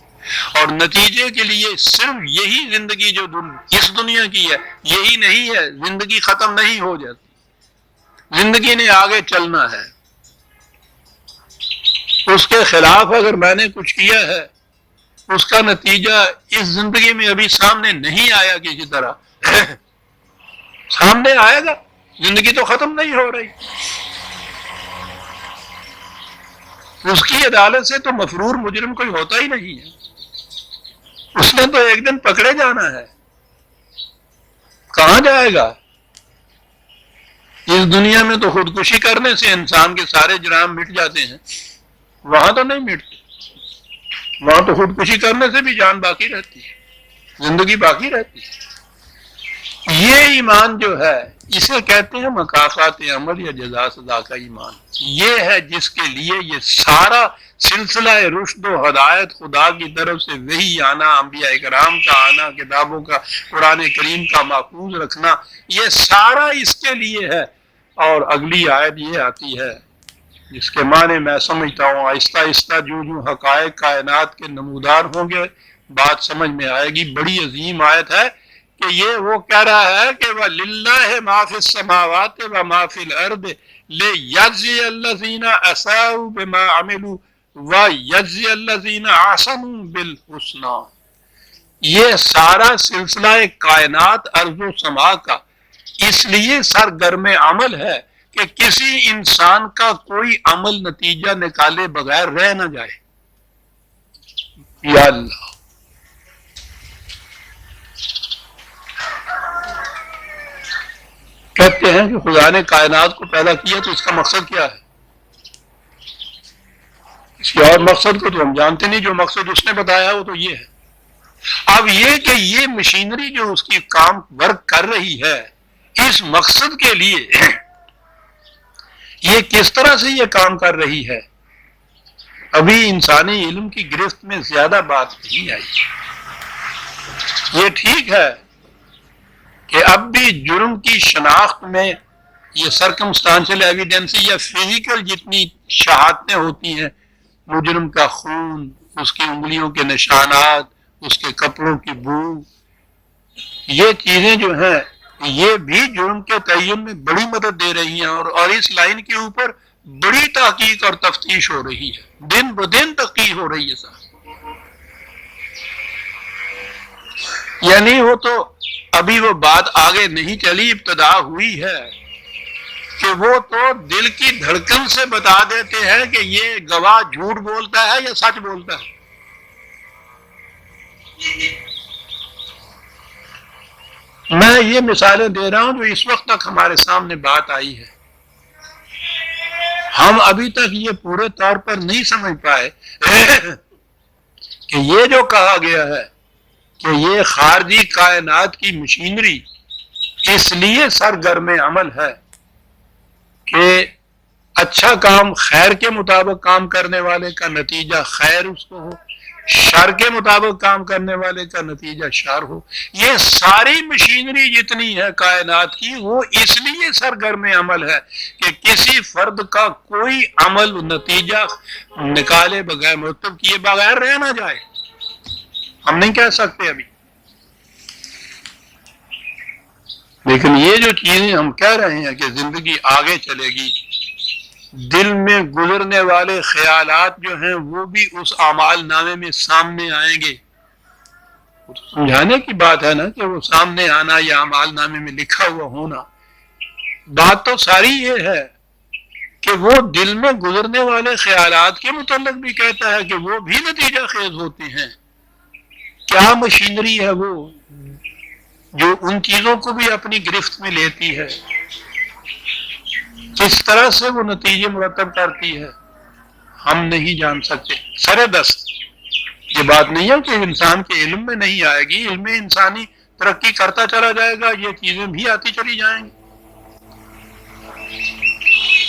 S2: اور نتیجے کے لیے صرف یہی زندگی جو اس دنیا کی ہے یہی نہیں ہے، زندگی ختم نہیں ہو جاتی، زندگی نے آگے چلنا ہے۔ اس کے خلاف اگر میں نے کچھ کیا ہے اس کا نتیجہ اس زندگی میں ابھی سامنے نہیں آیا، کسی طرح سامنے آئے گا، زندگی تو ختم نہیں ہو رہی۔ اس کی عدالت سے تو مفرور مجرم کوئی ہوتا ہی نہیں ہے، اس نے تو ایک دن پکڑے جانا ہے۔ کہاں جائے گا؟ اس دنیا میں تو خودکشی کرنے سے انسان کے سارے جرائم مٹ جاتے ہیں، وہاں تو نہیں مٹتے، وہاں تو خودکشی کرنے سے بھی جان باقی رہتی ہے، زندگی باقی رہتی ہے۔ یہ ایمان جو ہے اسے کہتے ہیں مکافات عمل یا جزا سزا کا ایمان۔ یہ ہے جس کے لیے یہ سارا سلسلہ رشد و ہدایت خدا کی طرف سے وحی آنا، انبیاء کرام کا آنا، کتابوں کا، قرآن کریم کا محفوظ رکھنا، یہ سارا اس کے لیے ہے۔ اور اگلی آیت یہ آتی ہے جس کے معنی میں سمجھتا ہوں آہستہ آہستہ جو حقائق کائنات کے نمودار ہوں گے بات سمجھ میں آئے گی۔ بڑی عظیم آیت ہے کہ یہ وہ کہہ رہا ہے کہ وَلِلَّهِ مَا فِي السَّمَاوَاتِ وَمَا فِي الْأَرْضِ لِيَجْزِيَ الَّذِينَ أَسَاءُوا بِمَا عَمِلُوا وَيَجْزِيَ الَّذِينَ أَحْسَنُوا بِالْحُسْنَى۔ یہ سارا سلسلہ کائنات ارض و سما کا اس لیے سرگرم عمل ہے کہ کسی انسان کا کوئی عمل نتیجہ نکالے بغیر رہ نہ جائے۔ یا اللہ، کہتے ہیں کہ خدا نے کائنات کو پیدا کیا تو اس کا مقصد کیا ہے؟ کسی اور مقصد کو تو ہم جانتے نہیں، جو مقصد اس نے بتایا ہے وہ تو یہ ہے۔ اب یہ کہ یہ مشینری جو اس کی کام ورک کر رہی ہے اس مقصد کے لیے، یہ کس طرح سے یہ کام کر رہی ہے، ابھی انسانی علم کی گرفت میں زیادہ بات نہیں آئی۔ یہ ٹھیک ہے کہ اب بھی جرم کی شناخت میں یہ سرکمسٹانشل ایویڈنس یا فزیکل جتنی شہادتیں ہوتی ہیں، مجرم کا خون، اس کی انگلیوں کے نشانات، اس کے کپڑوں کی بو، یہ چیزیں جو ہیں یہ بھی جرم کے تعین میں بڑی مدد دے رہی ہیں، اور اس لائن کے اوپر بڑی تحقیق اور تفتیش ہو رہی ہے، دن بدن تحقیق ہو رہی ہے صاحب۔ یعنی وہ تو ابھی وہ بات آگے نہیں چلی، ابتدا ہوئی ہے کہ وہ تو دل کی دھڑکن سے بتا دیتے ہیں کہ یہ گواہ جھوٹ بولتا ہے یا سچ بولتا ہے۔ میں یہ مثالیں دے رہا ہوں جو اس وقت تک ہمارے سامنے بات آئی ہے، ہم ابھی تک یہ پورے طور پر نہیں سمجھ پائے کہ یہ جو کہا گیا ہے کہ یہ خارجی کائنات کی مشینری اس لیے سرگرم عمل ہے کہ اچھا کام خیر کے مطابق کام کرنے والے کا نتیجہ خیر اس کو ہو، شر کے مطابق کام کرنے والے کا نتیجہ شر ہو۔ یہ ساری مشینری جتنی ہے کائنات کی وہ اس لیے سرگرم عمل ہے کہ کسی فرد کا کوئی عمل نتیجہ نکالے بغیر، مرتب کیے بغیر رہ نہ جائے۔ ہم نہیں کہہ سکتے ابھی، لیکن یہ جو چیزیں ہم کہہ رہے ہیں کہ زندگی آگے چلے گی، دل میں گزرنے والے خیالات جو ہیں وہ بھی اس اعمال نامے میں سامنے آئیں گے۔ وہ تو سمجھانے کی بات ہے نا کہ وہ سامنے آنا یا اعمال نامے میں لکھا ہوا ہونا، بات تو ساری یہ ہے کہ وہ دل میں گزرنے والے خیالات کے متعلق بھی کہتا ہے کہ وہ بھی نتیجہ خیز ہوتے ہیں۔ کیا مشینری ہے وہ جو ان چیزوں کو بھی اپنی گرفت میں لیتی ہے، کس طرح سے وہ نتیجے مرتب کرتی ہے، ہم نہیں جان سکتے۔ سر دست یہ بات نہیں ہے کہ انسان کے علم میں نہیں آئے گی، علم انسانی ترقی کرتا چلا جائے گا، یہ چیزیں بھی آتی چلی جائیں گی،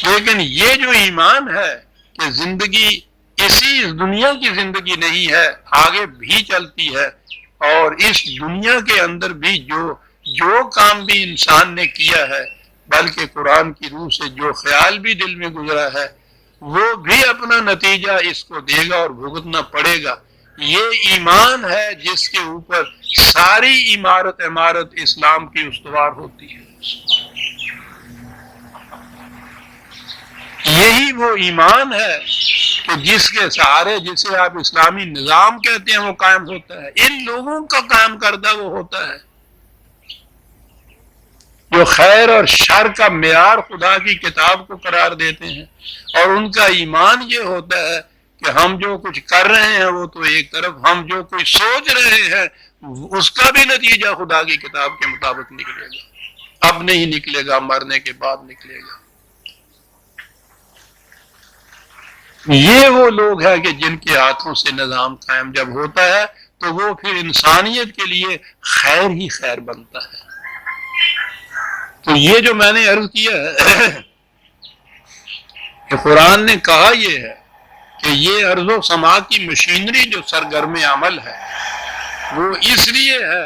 S2: لیکن یہ جو ایمان ہے کہ زندگی اس دنیا کی زندگی نہیں ہے، آگے بھی چلتی ہے، اور اس دنیا کے اندر بھی جو کام بھی انسان نے کیا ہے، بلکہ قرآن کی روح سے جو خیال بھی دل میں گزرا ہے وہ بھی اپنا نتیجہ اس کو دے گا اور بھگتنا پڑے گا۔ یہ ایمان ہے جس کے اوپر ساری عمارت اسلام کی استوار ہوتی ہے۔ یہی وہ ایمان ہے کہ جس کے سہارے جسے آپ اسلامی نظام کہتے ہیں وہ قائم ہوتا ہے، ان لوگوں کا قائم کردہ وہ ہوتا ہے جو خیر اور شر کا معیار خدا کی کتاب کو قرار دیتے ہیں، اور ان کا ایمان یہ ہوتا ہے کہ ہم جو کچھ کر رہے ہیں وہ تو ایک طرف، ہم جو کچھ سوچ رہے ہیں اس کا بھی نتیجہ خدا کی کتاب کے مطابق نکلے گا، اب نہیں نکلے گا، مرنے کے بعد نکلے گا۔ یہ وہ لوگ ہیں کہ جن کے ہاتھوں سے نظام قائم جب ہوتا ہے تو وہ پھر انسانیت کے لیے خیر ہی خیر بنتا ہے۔ تو یہ جو میں نے عرض کیا ہے کہ قرآن نے کہا یہ ہے کہ یہ ارض و سما کی مشینری جو سرگرم عمل ہے وہ اس لیے ہے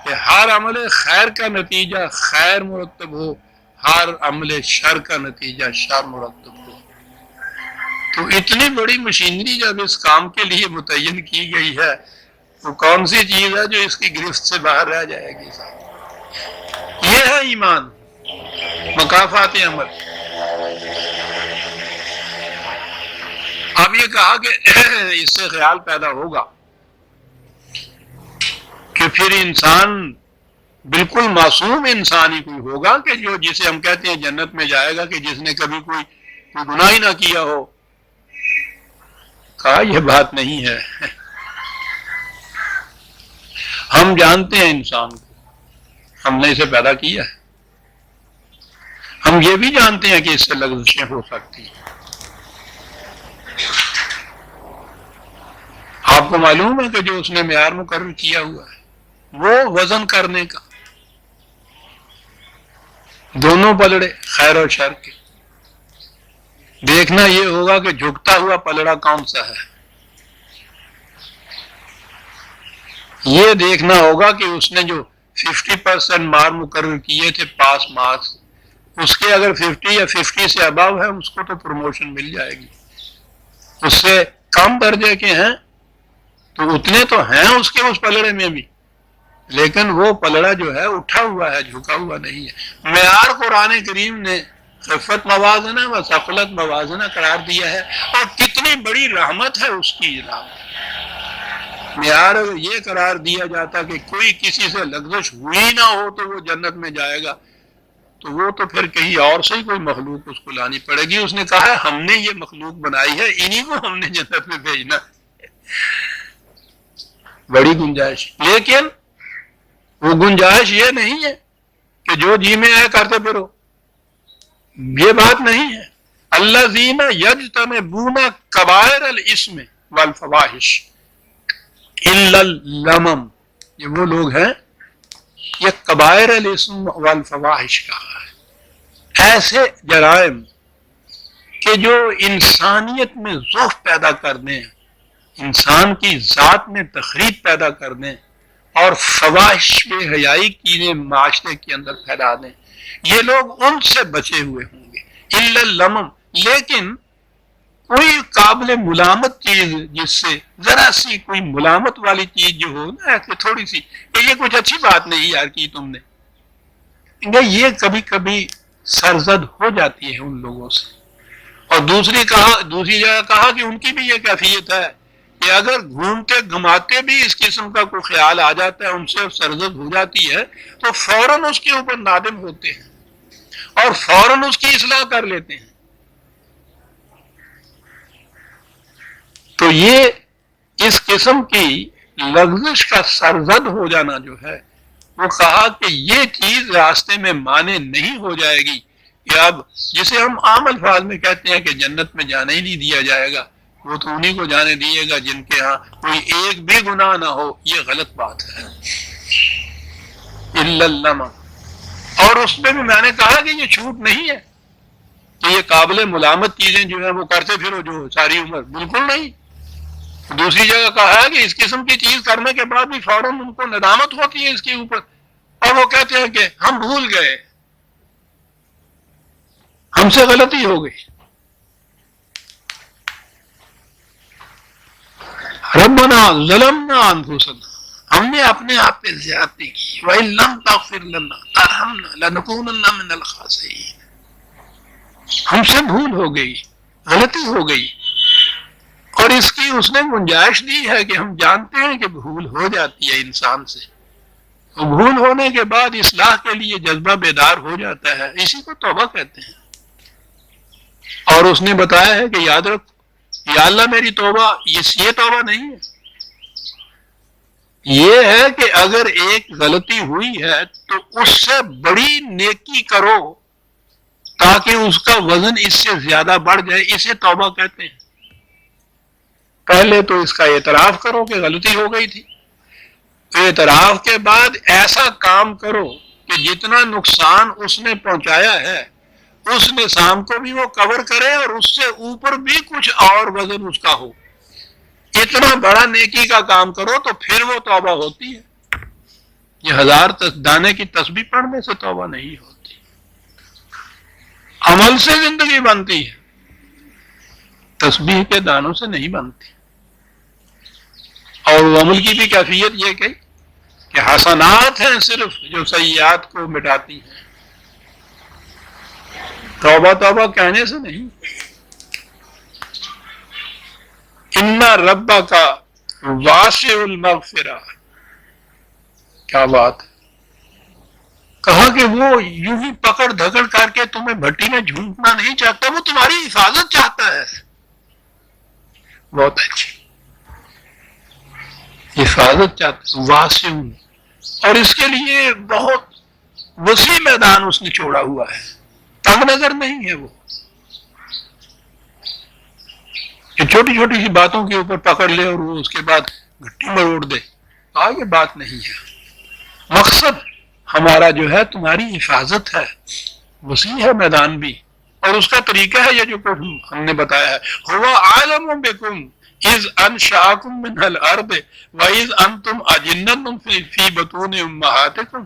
S2: کہ ہر عمل خیر کا نتیجہ خیر مرتب ہو، ہر عمل شر کا نتیجہ شر مرتب ہو۔ تو اتنی بڑی مشینری جب اس کام کے لیے متعین کی گئی ہے تو کون سی چیز ہے جو اس کی گرفت سے باہر رہ جائے گی؟ یہ ہے ایمان، مکافات عمل۔ اب یہ کہا کہ اس سے خیال پیدا ہوگا کہ پھر انسان بالکل معصوم انسان ہی کوئی ہوگا کہ جو جسے ہم کہتے ہیں جنت میں جائے گا کہ جس نے کبھی کوئی گناہ ہی نہ کیا ہو۔ کہا یہ بات نہیں ہے۔ ہم جانتے ہیں انسان کو، ہم نے اسے پیدا کیا ہے، ہم یہ بھی جانتے ہیں کہ اس سے لغزشیں ہو سکتی ہیں۔ آپ کو معلوم ہے کہ جو اس نے معیار مقرر کیا ہوا ہے وہ وزن کرنے کا، دونوں پلڑے خیر اور شر کے، دیکھنا یہ ہوگا کہ جھکتا ہوا پلڑا کون سا ہے، یہ دیکھنا ہوگا کہ اس نے جو 50% مارک مقرر کیے تھے پاس مارکس، اس کے اگر 50 یا 50 سے ابو ہے اس کو تو پروموشن مل جائے گی، اس سے کم درجے کے ہیں تو اتنے تو ہیں اس کے اس پلڑے میں بھی، لیکن وہ پلڑا جو ہے اٹھا ہوا ہے، جھکا ہوا نہیں ہے۔ معیار قرآن کریم نے خفت موازنہ و ثقلت موازنہ قرار دیا ہے، اور کتنی بڑی رحمت ہے اس کی جناب۔ معیار اگر یہ قرار دیا جاتا کہ کوئی کسی سے لغزش ہوئی نہ ہو تو وہ جنت میں جائے گا، تو وہ تو پھر کہیں اور سے ہی کوئی مخلوق اس کو لانی پڑے گی۔ اس نے کہا ہے ہم نے یہ مخلوق بنائی ہے، انہی کو ہم نے جنت میں بھیجنا، بڑی گنجائش۔ لیکن وہ گنجائش یہ نہیں ہے کہ جو جی میں آئے کرتے پھرو، یہ بات نہیں ہے۔ الذین یجتنبون کبائر الاسم والفواحش الا اللمم، یہ وہ لوگ ہیں، یہ کبائر الاسم والفواحش کہا ہے، ایسے جرائم کہ جو انسانیت میں ضعف پیدا کر دیں، انسان کی ذات میں تخریب پیدا کر دیں، اور فواحش بے حیائی کی معاشرے کے اندر پھیلا دیں، یہ لوگ ان سے بچے ہوئے ہوں گے۔ الا اللمم، لیکن کوئی قابل ملامت چیز جس سے ذرا سی کوئی ملامت والی چیز جو ہو نا، ایسے تھوڑی سی کہ یہ کچھ اچھی بات نہیں یار کی تم نے، یہ کبھی کبھی سرزد ہو جاتی ہے ان لوگوں سے۔ اور دوسری جگہ کہا کہ ان کی بھی یہ کیفیت ہے کہ اگر گھومتے گھماتے بھی اس قسم کا کوئی خیال آ جاتا ہے، ان سے سرزد ہو جاتی ہے، تو فوراً اس کے اوپر نادم ہوتے ہیں اور فوراً اس کی اصلاح کر لیتے ہیں۔ تو یہ اس قسم کی لغزش کا سرزد ہو جانا جو ہے، وہ کہا کہ یہ چیز راستے میں مانے نہیں ہو جائے گی کہ اب جسے ہم عام الفاظ میں کہتے ہیں کہ جنت میں جانے ہی نہیں دیا جائے گا، وہ تو انہی کو جانے دیے گا جن کے ہاں کوئی ایک بھی گناہ نہ ہو۔ یہ غلط بات ہے۔ الا اللمم، اور اس میں بھی میں نے کہا کہ یہ چھوٹ نہیں ہے کہ یہ قابل ملامت چیزیں جو ہیں وہ کرتے پھرو جو ساری عمر، بالکل نہیں۔ دوسری جگہ کہا ہے کہ اس قسم کی چیز کرنے کے بعد بھی فوراً ان کو ندامت ہوتی ہے اس کے اوپر، اور وہ کہتے ہیں کہ ہم بھول گئے، ہم سے غلطی ہو گئی، ربنا ظلمنا انفسنا، ہم نے اپنے آپ پہ زیادتی کی، وَإِن لَمْ تَغْفِرْ لَنَا وَتَرْحَمْنَا لَنَكُونَنَّ مِنَ الْخَاسِرِينَ، ہم سے بھول ہو گئی، غلطی ہو گئی، اور اس کی اس نے گنجائش دی ہے کہ ہم جانتے ہیں کہ بھول ہو جاتی ہے انسان سے، اور بھول ہونے کے بعد اصلاح کے لیے جذبہ بیدار ہو جاتا ہے، اسی کو توبہ کہتے ہیں۔ اور اس نے بتایا ہے کہ یاد رکھو، یا اللہ میری توبہ یہ توبہ نہیں ہے، یہ ہے کہ اگر ایک غلطی ہوئی ہے تو اس سے بڑی نیکی کرو تاکہ اس کا وزن اس سے زیادہ بڑھ جائے، اسے توبہ کہتے ہیں۔ پہلے تو اس کا اعتراف کرو کہ غلطی ہو گئی تھی، اعتراف کے بعد ایسا کام کرو کہ جتنا نقصان اس نے پہنچایا ہے اس نظام کو بھی وہ کور کرے اور اس سے اوپر بھی کچھ اور وزن اس کا ہو۔ اتنا بڑا نیکی کا کام کرو تو پھر وہ توبہ ہوتی ہے۔ یہ 1000 دانے کی تسبیح پڑھنے سے توبہ نہیں ہوتی، عمل سے زندگی بنتی ہے، تسبیح کے دانوں سے نہیں بنتی۔ اور وہ عمل کی بھی کیفیت یہ کہ حسنات ہیں صرف جو سیئات کو مٹاتی ہیں، توبہ توبہ کہنے سے نہیں۔ ان ربک واسع المغفرہ، کیا بات ہے، کہا کہ وہ یوں ہی پکڑ دھکڑ کر کے تمہیں بھٹی میں جھونکنا نہیں چاہتا، وہ تمہاری حفاظت چاہتا ہے۔ بہت اچھی حفاظت چاہتا ہے، واسع، اور اس کے لیے بہت وسیع میدان اس نے چھوڑا ہوا ہے، تنگ نظر نہیں ہے وہ کہ چھوٹی چھوٹی سی باتوں کے اوپر پکڑ لے اور وہ اس کے بعد گھٹی مروڑ دے۔ یہ بات نہیں ہے، مقصد ہمارا جو ہے تمہاری حفاظت ہے، وسیع ہے میدان بھی، اور اس کا طریقہ ہے یہ جو ہم نے بتایا ہے، هو عالم بكم اذ انشأکم من الارض واذ انتم اجنة فی بطون امہاتکم۔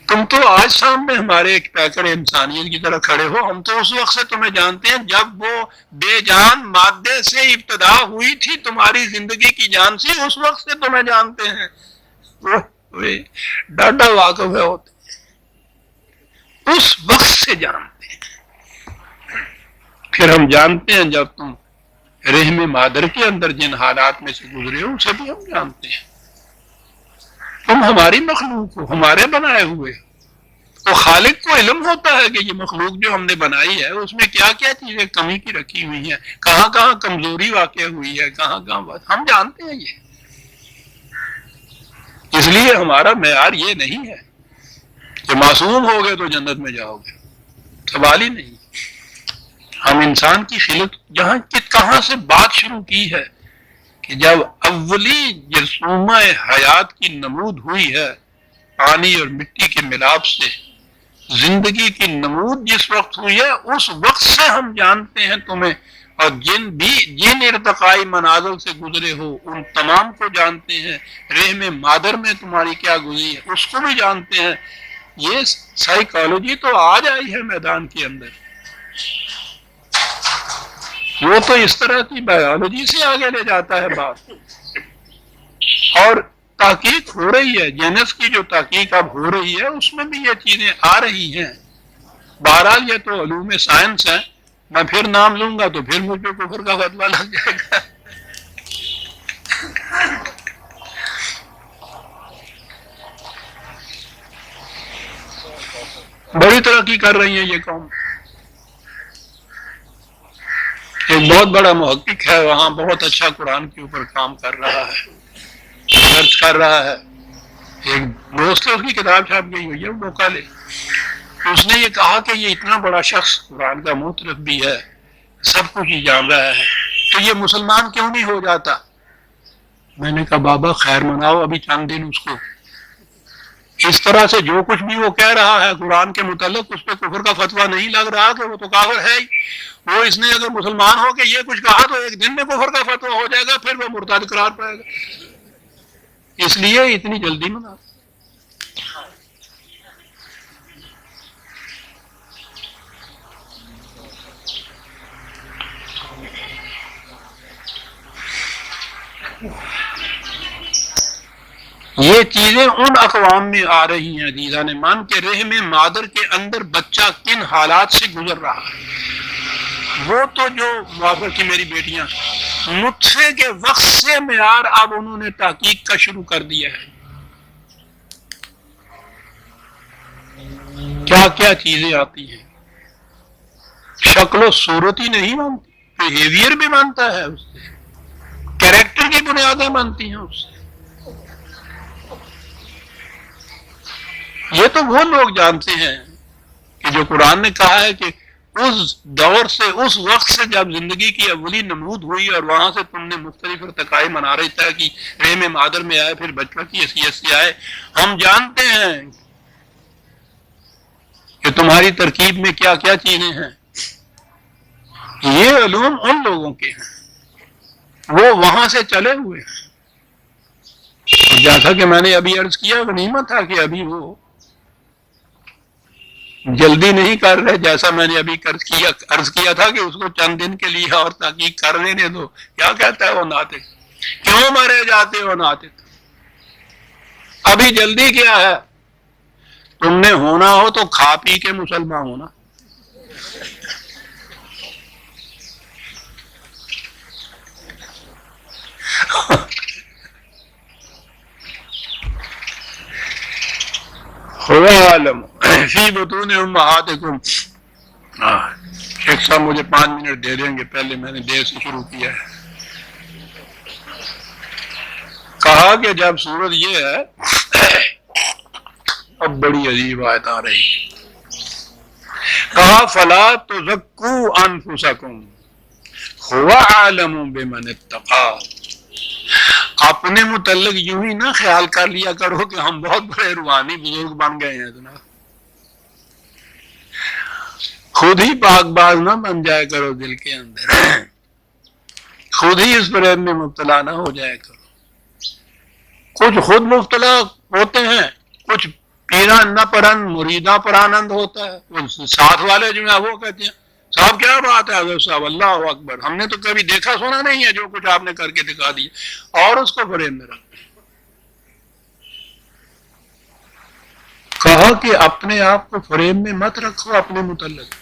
S2: تم تو آج سامنے ہمارے ایک پیکڑ انسانیت کی طرح کھڑے ہو، ہم تو اس وقت سے تمہیں جانتے ہیں جب وہ بے جان مادے سے ابتدا ہوئی تھی تمہاری زندگی کی جان سے، اس وقت سے تمہیں جانتے ہیں۔ ڈاڈا واقف ہے ہوتے اس وقت سے جانتے ہیں۔ پھر ہم جانتے ہیں جب تم رحم مادر کے اندر جن حالات میں سے گزرے ہو اسے بھی ہم جانتے ہیں۔ تم ہماری مخلوق ہو، ہمارے بنائے ہوئے، تو خالق کو علم ہوتا ہے کہ یہ مخلوق جو ہم نے بنائی ہے اس میں کیا کیا چیزیں کمی کی رکھی ہوئی ہیں، کہاں کہاں کمزوری واقع ہوئی ہے، کہاں کہاں بات، ہم جانتے ہیں یہ۔ اس لیے ہمارا معیار یہ نہیں ہے کہ معصوم ہو گئے تو جنت میں جاؤ گے، سوال ہی نہیں۔ ہم انسان کی خلق جہاں کہاں سے بات شروع کی ہے کہ جب اولی جرثومہ حیات کی نمود ہوئی ہے، پانی اور مٹی کے ملاپ سے زندگی کی نمود جس وقت ہوئی ہے اس وقت سے ہم جانتے ہیں تمہیں، اور جن ارتقائی منازل سے گزرے ہو ان تمام کو جانتے ہیں، رحم مادر میں تمہاری کیا گزری ہے اس کو بھی جانتے ہیں۔ یہ سائیکالوجی تو آج آئی ہے میدان کے اندر، وہ تو اس طرح کی بایولوجی سے آگے لے جاتا ہے بات، اور تحقیق ہو رہی ہے، جینس کی جو تحقیق اب ہو رہی ہے اس میں بھی یہ چیزیں آ رہی ہیں۔ بہرحال یہ تو علوم سائنس ہے، میں پھر نام لوں گا تو پھر مجھ پہ کفر کا فتویٰ لگ جائے گا۔ بڑی ترقی کر رہی ہے یہ قوم، ایک بہت بڑا محقق ہے وہاں، بہت اچھا قرآن کے اوپر کام کر رہا ہے، ریسرچ کر رہا ہے۔ ایک دوست ہے اس کی کتاب چھاپ گئی ہوئی ہے وکالے، اس نے یہ کہا کہ یہ اتنا بڑا شخص قرآن کا معترف بھی ہے، سب کچھ ہی جان رہا ہے، تو یہ مسلمان کیوں نہیں ہو جاتا؟ میں نے کہا بابا خیر مناؤ ابھی چند دن اس کو، اس طرح سے جو کچھ بھی وہ کہہ رہا ہے قرآن کے متعلق اس پہ کفر کا فتویٰ نہیں لگ رہا کہ وہ تو کافر ہے ہی۔ وہ اس نے اگر مسلمان ہو کے یہ کچھ کہا تو ایک دن میں کفر کا فتویٰ ہو جائے گا، پھر وہ مرتد قرار پائے گا، اس لیے اتنی جلدی منا۔ یہ چیزیں ان اقوام میں آ رہی ہیں عزیزان مان کے رحم مادر کے اندر بچہ کن حالات سے گزر رہا ہے، وہ تو جو معافر کی میری بیٹیاں نطفے کے وقت سے معیار اب انہوں نے تحقیق کا شروع کر دیا ہے، کیا کیا چیزیں آتی ہیں، شکل و صورت ہی نہیں مانتی، بیہیویئر بھی مانتا ہے، اس سے کیریکٹر کی بنیادیں مانتی ہیں اس سے۔ یہ تو وہ لوگ جانتے ہیں کہ جو قرآن نے کہا ہے کہ اس دور سے، اس وقت سے جب زندگی کی اولی نمود ہوئی اور وہاں سے تم نے مختلف ارتقاء منارے طے کی، رحم مادر میں آئے، پھر بچپن کی حیثیت سے آئے، ہم جانتے ہیں کہ تمہاری ترکیب میں کیا کیا چیزیں ہیں۔ یہ علوم ان لوگوں کے ہیں، وہ وہاں سے چلے ہوئے ہیں۔ اور جیسا کہ میں نے ابھی عرض کیا، غنیمت تھا کہ ابھی وہ جلدی نہیں کر رہے، جیسا میں نے ابھی عرض کیا تھا کہ اس کو چند دن کے لیے اور تحقیق کر لینے دو۔ کیا کہتا ہے وہ ناطق؟ کیوں مرے جاتے ہو ناطق؟ ابھی جلدی کیا ہے؟ تم نے ہونا ہو تو کھا پی کے مسلمان ہونا۔ خدا عالم فی بطون امہاتکم۔ شیخ صاحب مجھے 5 منٹ دے دیں گے، پہلے میں نے دیر سے شروع کیا ہے۔ کہا کہ جب صورت یہ ہے، اب بڑی عجیب آیت آ رہی، کہا فلا تزکوا انفسکم هو اعلم بمن اتقى۔ اپنے متعلق یوں ہی نہ خیال کر لیا کرو کہ ہم بہت بڑے روحانی بزرگ بن گئے ہیں جناب، خود ہی پاک باز نہ بن جائے کرو دل کے اندر، خود ہی اس فریب میں مبتلا نہ ہو جائے کرو۔ کچھ خود مبتلا ہوتے ہیں، کچھ پیران نہ پرند مریداں پر آنند ہوتا ہے، وہ ساتھ والے جو ہیں وہ کہتے ہیں صاحب کیا بات ہے حضرت صاحب، اللہ اکبر، ہم نے تو کبھی دیکھا سنا نہیں ہے جو کچھ آپ نے کر کے دکھا دیا، اور اس کو فریب میں رکھ۔ کہا کہ اپنے آپ کو فریب میں مت رکھو، اپنے متعلق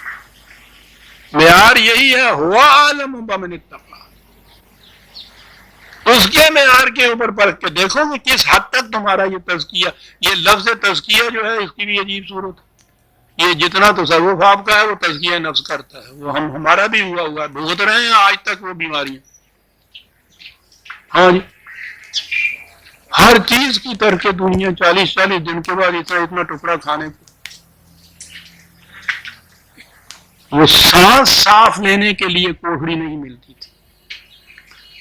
S2: معیار یہی ہے، ہوا عالم بمن اتقى، اس کے معیار کے اوپر پرکھ کے دیکھو کہ کس حد تک تمہارا یہ تزکیہ، یہ لفظ تزکیہ جو ہے اس کی بھی عجیب صورت ہے۔ یہ جتنا تصوف آپ کا ہے وہ تزکیہ نفس کرتا ہے، وہ ہمارا بھی ہوا بھگت رہے ہیں آج تک وہ بیماریاں۔ ہاں جی، ہر چیز کی ترک دنیا، 40 دن کے بعد اتنا ٹکڑا کھانے کو، وہ سانس صاف لینے کے لیے کوٹڑی نہیں ملتی تھی۔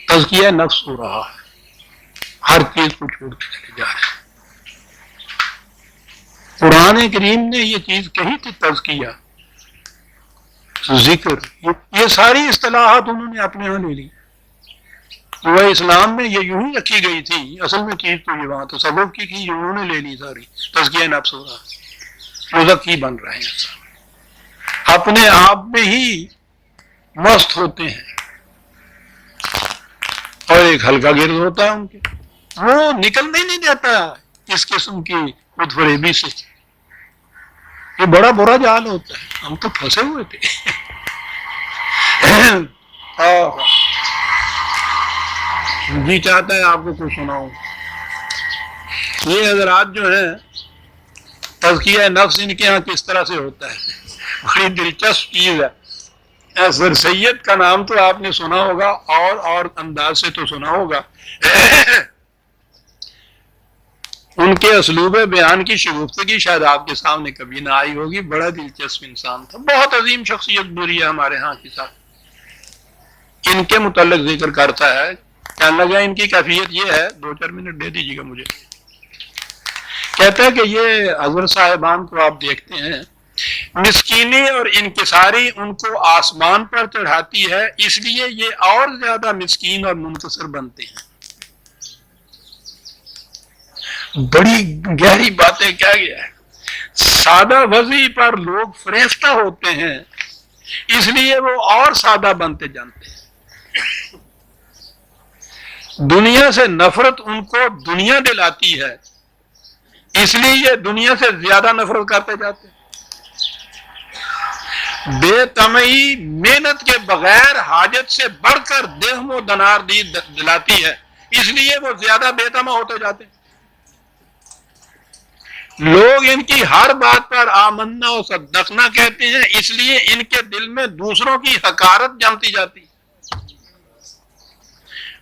S2: تزکیہ نفس ہو رہا ہے، ہر چیز کو چھوڑ کے چلے جا رہے ہیں۔ قرآن کریم نے یہ چیز کہی تھی، تزکیہ، ذکر، یہ ساری اصطلاحات انہوں نے اپنے ہاں لے لی۔ وہ اسلام میں یہ یوں ہی رکھی گئی تھی، اصل میں چیز تو یہ وہاں تصوف کی تھی، انہوں نے لے لی ساری۔ تزکیہ نفس ہو رہا، مزکی بن رہے ہیں، اپنے آپ میں ہی مست ہوتے ہیں، اور ایک ہلکا گرد ہوتا ہے ان کے، وہ نکلنے ہی نہیں دیتا اس قسم کی خود فریبی سے۔ یہ بڑا برا جال ہوتا ہے، ہم تو پھنسے ہوئے تھے۔ جی چاہتا ہے آپ کو کچھ سناؤں۔ یہ حضرات جو ہیں تزکیہ نفس ان کے ہاں کس طرح سے ہوتا ہے، بڑی دلچسپ چیز ہے۔ سر سید کا نام تو آپ نے سنا ہوگا، اور انداز سے تو سنا ہوگا۔ ان کے اسلوب بیان کی شگفتگی شاید آپ کے سامنے کبھی نہ آئی ہوگی، بڑا دلچسپ انسان تھا، بہت عظیم شخصیت گزری ہے ہمارے ہاں کے ساتھ۔ ان کے متعلق ذکر کرتا ہے، کہنے لگا ان کی کیفیت یہ ہے، 2-4 منٹ دے دیجیے گا مجھے۔ کہتا ہے کہ یہ حضرت صاحبان کو آپ دیکھتے ہیں، مسکینی اور انکساری ان کو آسمان پر چڑھاتی ہے، اس لیے یہ اور زیادہ مسکین اور منکسر بنتے ہیں۔ بڑی گہری باتیں کہہ گیا ہے۔ سادہ وضعی پر لوگ فریفتہ ہوتے ہیں، اس لیے وہ اور سادہ بنتے جانتے ہیں۔ دنیا سے نفرت ان کو دنیا دلاتی ہے، اس لیے یہ دنیا سے زیادہ نفرت کرتے جاتے ہیں۔ بے طمعی محنت کے بغیر حاجت سے بڑھ کر درہم و دینار دلاتی ہے، اس لیے وہ زیادہ بے طمع ہوتے جاتے ہیں۔ لوگ ان کی ہر بات پر آمنا و صدقنا کہتے ہیں، اس لیے ان کے دل میں دوسروں کی حقارت جمتی جاتی ہے۔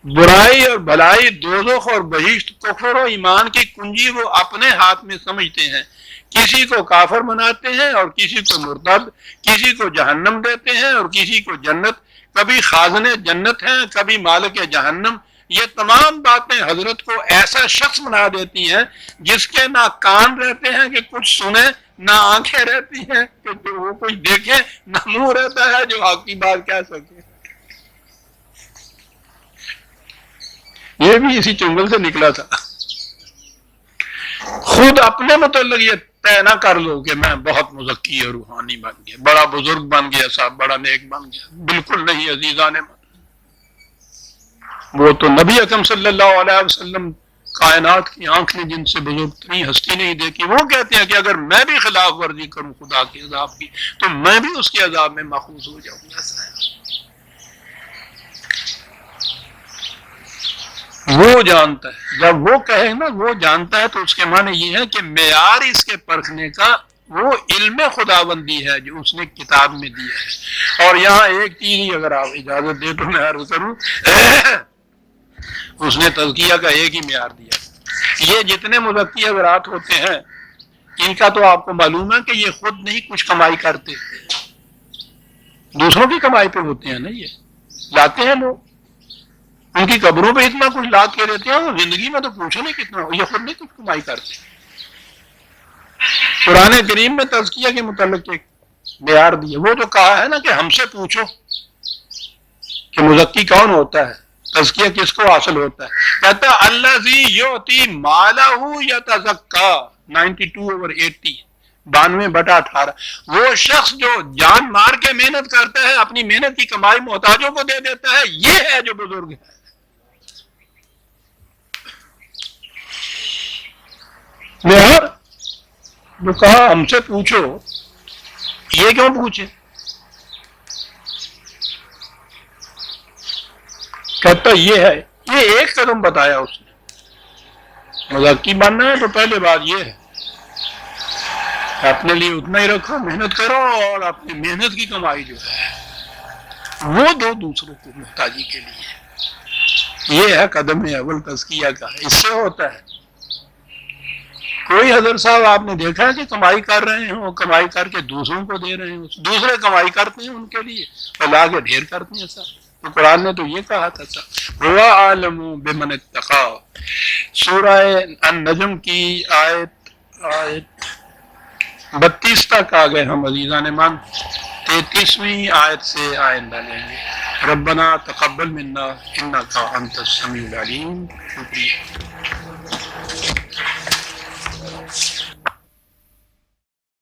S2: برائی اور بھلائی، دوزخ اور بہشت، کفر و ایمان کی کنجی وہ اپنے ہاتھ میں سمجھتے ہیں، کسی کو کافر بناتے ہیں اور کسی کو مرتد، کسی کو جہنم دیتے ہیں اور کسی کو جنت، کبھی خازن جنت ہیں کبھی مالک جہنم. یہ تمام باتیں حضرت کو ایسا شخص بنا دیتی ہیں جس کے نہ کان رہتے ہیں کہ کچھ سنے، نہ آنکھیں رہتی ہیں کہ وہ کچھ دیکھے، نہ منہ رہتا ہے جو حق کی بات کہہ سکے. یہ بھی اسی چنگل سے نکلا تھا. خود اپنے متعلق یہ طے نہ کر لو کہ میں بہت مزکی اور روحانی بن گیا، بڑا بزرگ بن گیا، صاحب بڑا نیک بن گیا. بالکل نہیں عزیزان. وہ تو نبی اکرم صلی اللہ علیہ وسلم کائنات کی آنکھ نے جن سے بزرگ ترین ہستی نہیں دیکھی، وہ کہتے ہیں کہ اگر میں بھی خلاف ورزی کروں خدا کے عذاب کی تو میں بھی اس کے عذاب میں محفوظ ہو جاؤں گا. وہ جانتا ہے، جب وہ کہے نا وہ جانتا ہے تو اس کے معنی یہ ہے کہ معیار اس کے پرکھنے کا وہ علم خداوندی ہے جو اس نے کتاب میں دی ہے. اور یہاں ایک چیز ہی اگر آپ اجازت دے تو میں عرض کروں، اس نے تزکیہ کا ایک ہی معیار دیا. یہ جتنے مزکی حضرات ہوتے ہیں ان کا تو آپ کو معلوم ہے کہ یہ خود نہیں کچھ کمائی کرتے، دوسروں کی کمائی پہ ہوتے ہیں نا. یہ لاتے ہیں لوگ، ان کی قبروں پہ اتنا کچھ لا کے دیتے ہیں، زندگی میں تو پوچھو نہیں کتنا، یہ خود نہیں کچھ کمائی کرتے. قرآن کریم میں تزکیہ کے متعلق ایک معیار دیا. وہ تو کہا ہے نا کہ ہم سے پوچھو کہ مزکی کون ہوتا ہے، تزکیہ کس کو حاصل ہوتا ہے. کہتا ہے الذی یؤتی مالہ یتزکا، 92/80، 92/18. وہ شخص جو جان مار کے محنت کرتا ہے، اپنی محنت کی کمائی محتاجوں کو دے دیتا ہے، یہ ہے جو بزرگ ہے. معیار جو کہا ہم سے پوچھو، یہ کیوں پوچھے؟ کہتا یہ ہے. یہ ایک قدم بتایا اس نے. مزکی بننا ہے تو پہلے بات یہ ہے اپنے لیے اتنا ہی رکھو، محنت کرو، اور اپنی محنت کی کمائی جو ہے وہ دو دوسروں کو محتاجی کے لیے. یہ ہے قدم اول تزکیہ کا. اس سے ہوتا ہے. کوئی حضرت صاحب آپ نے دیکھا ہے کہ کمائی کر رہے ہوں، کمائی کر کے دوسروں کو دے رہے ہیں، دوسرے کمائی کرتے ہیں ان کے لیے اور لا کے ڈھیر کرتے ہیں. سر تو قرآن نے تو یہ کہا تھا سر هو عالم بمن اتقى. سورہ النجم کی آیت 32 تک آ گئے ہم عزیزان من. 33ویں آیت سے آئندہ لیں گے. ربنا تقبل منا انک انت السمیع العلیم. شکریہ.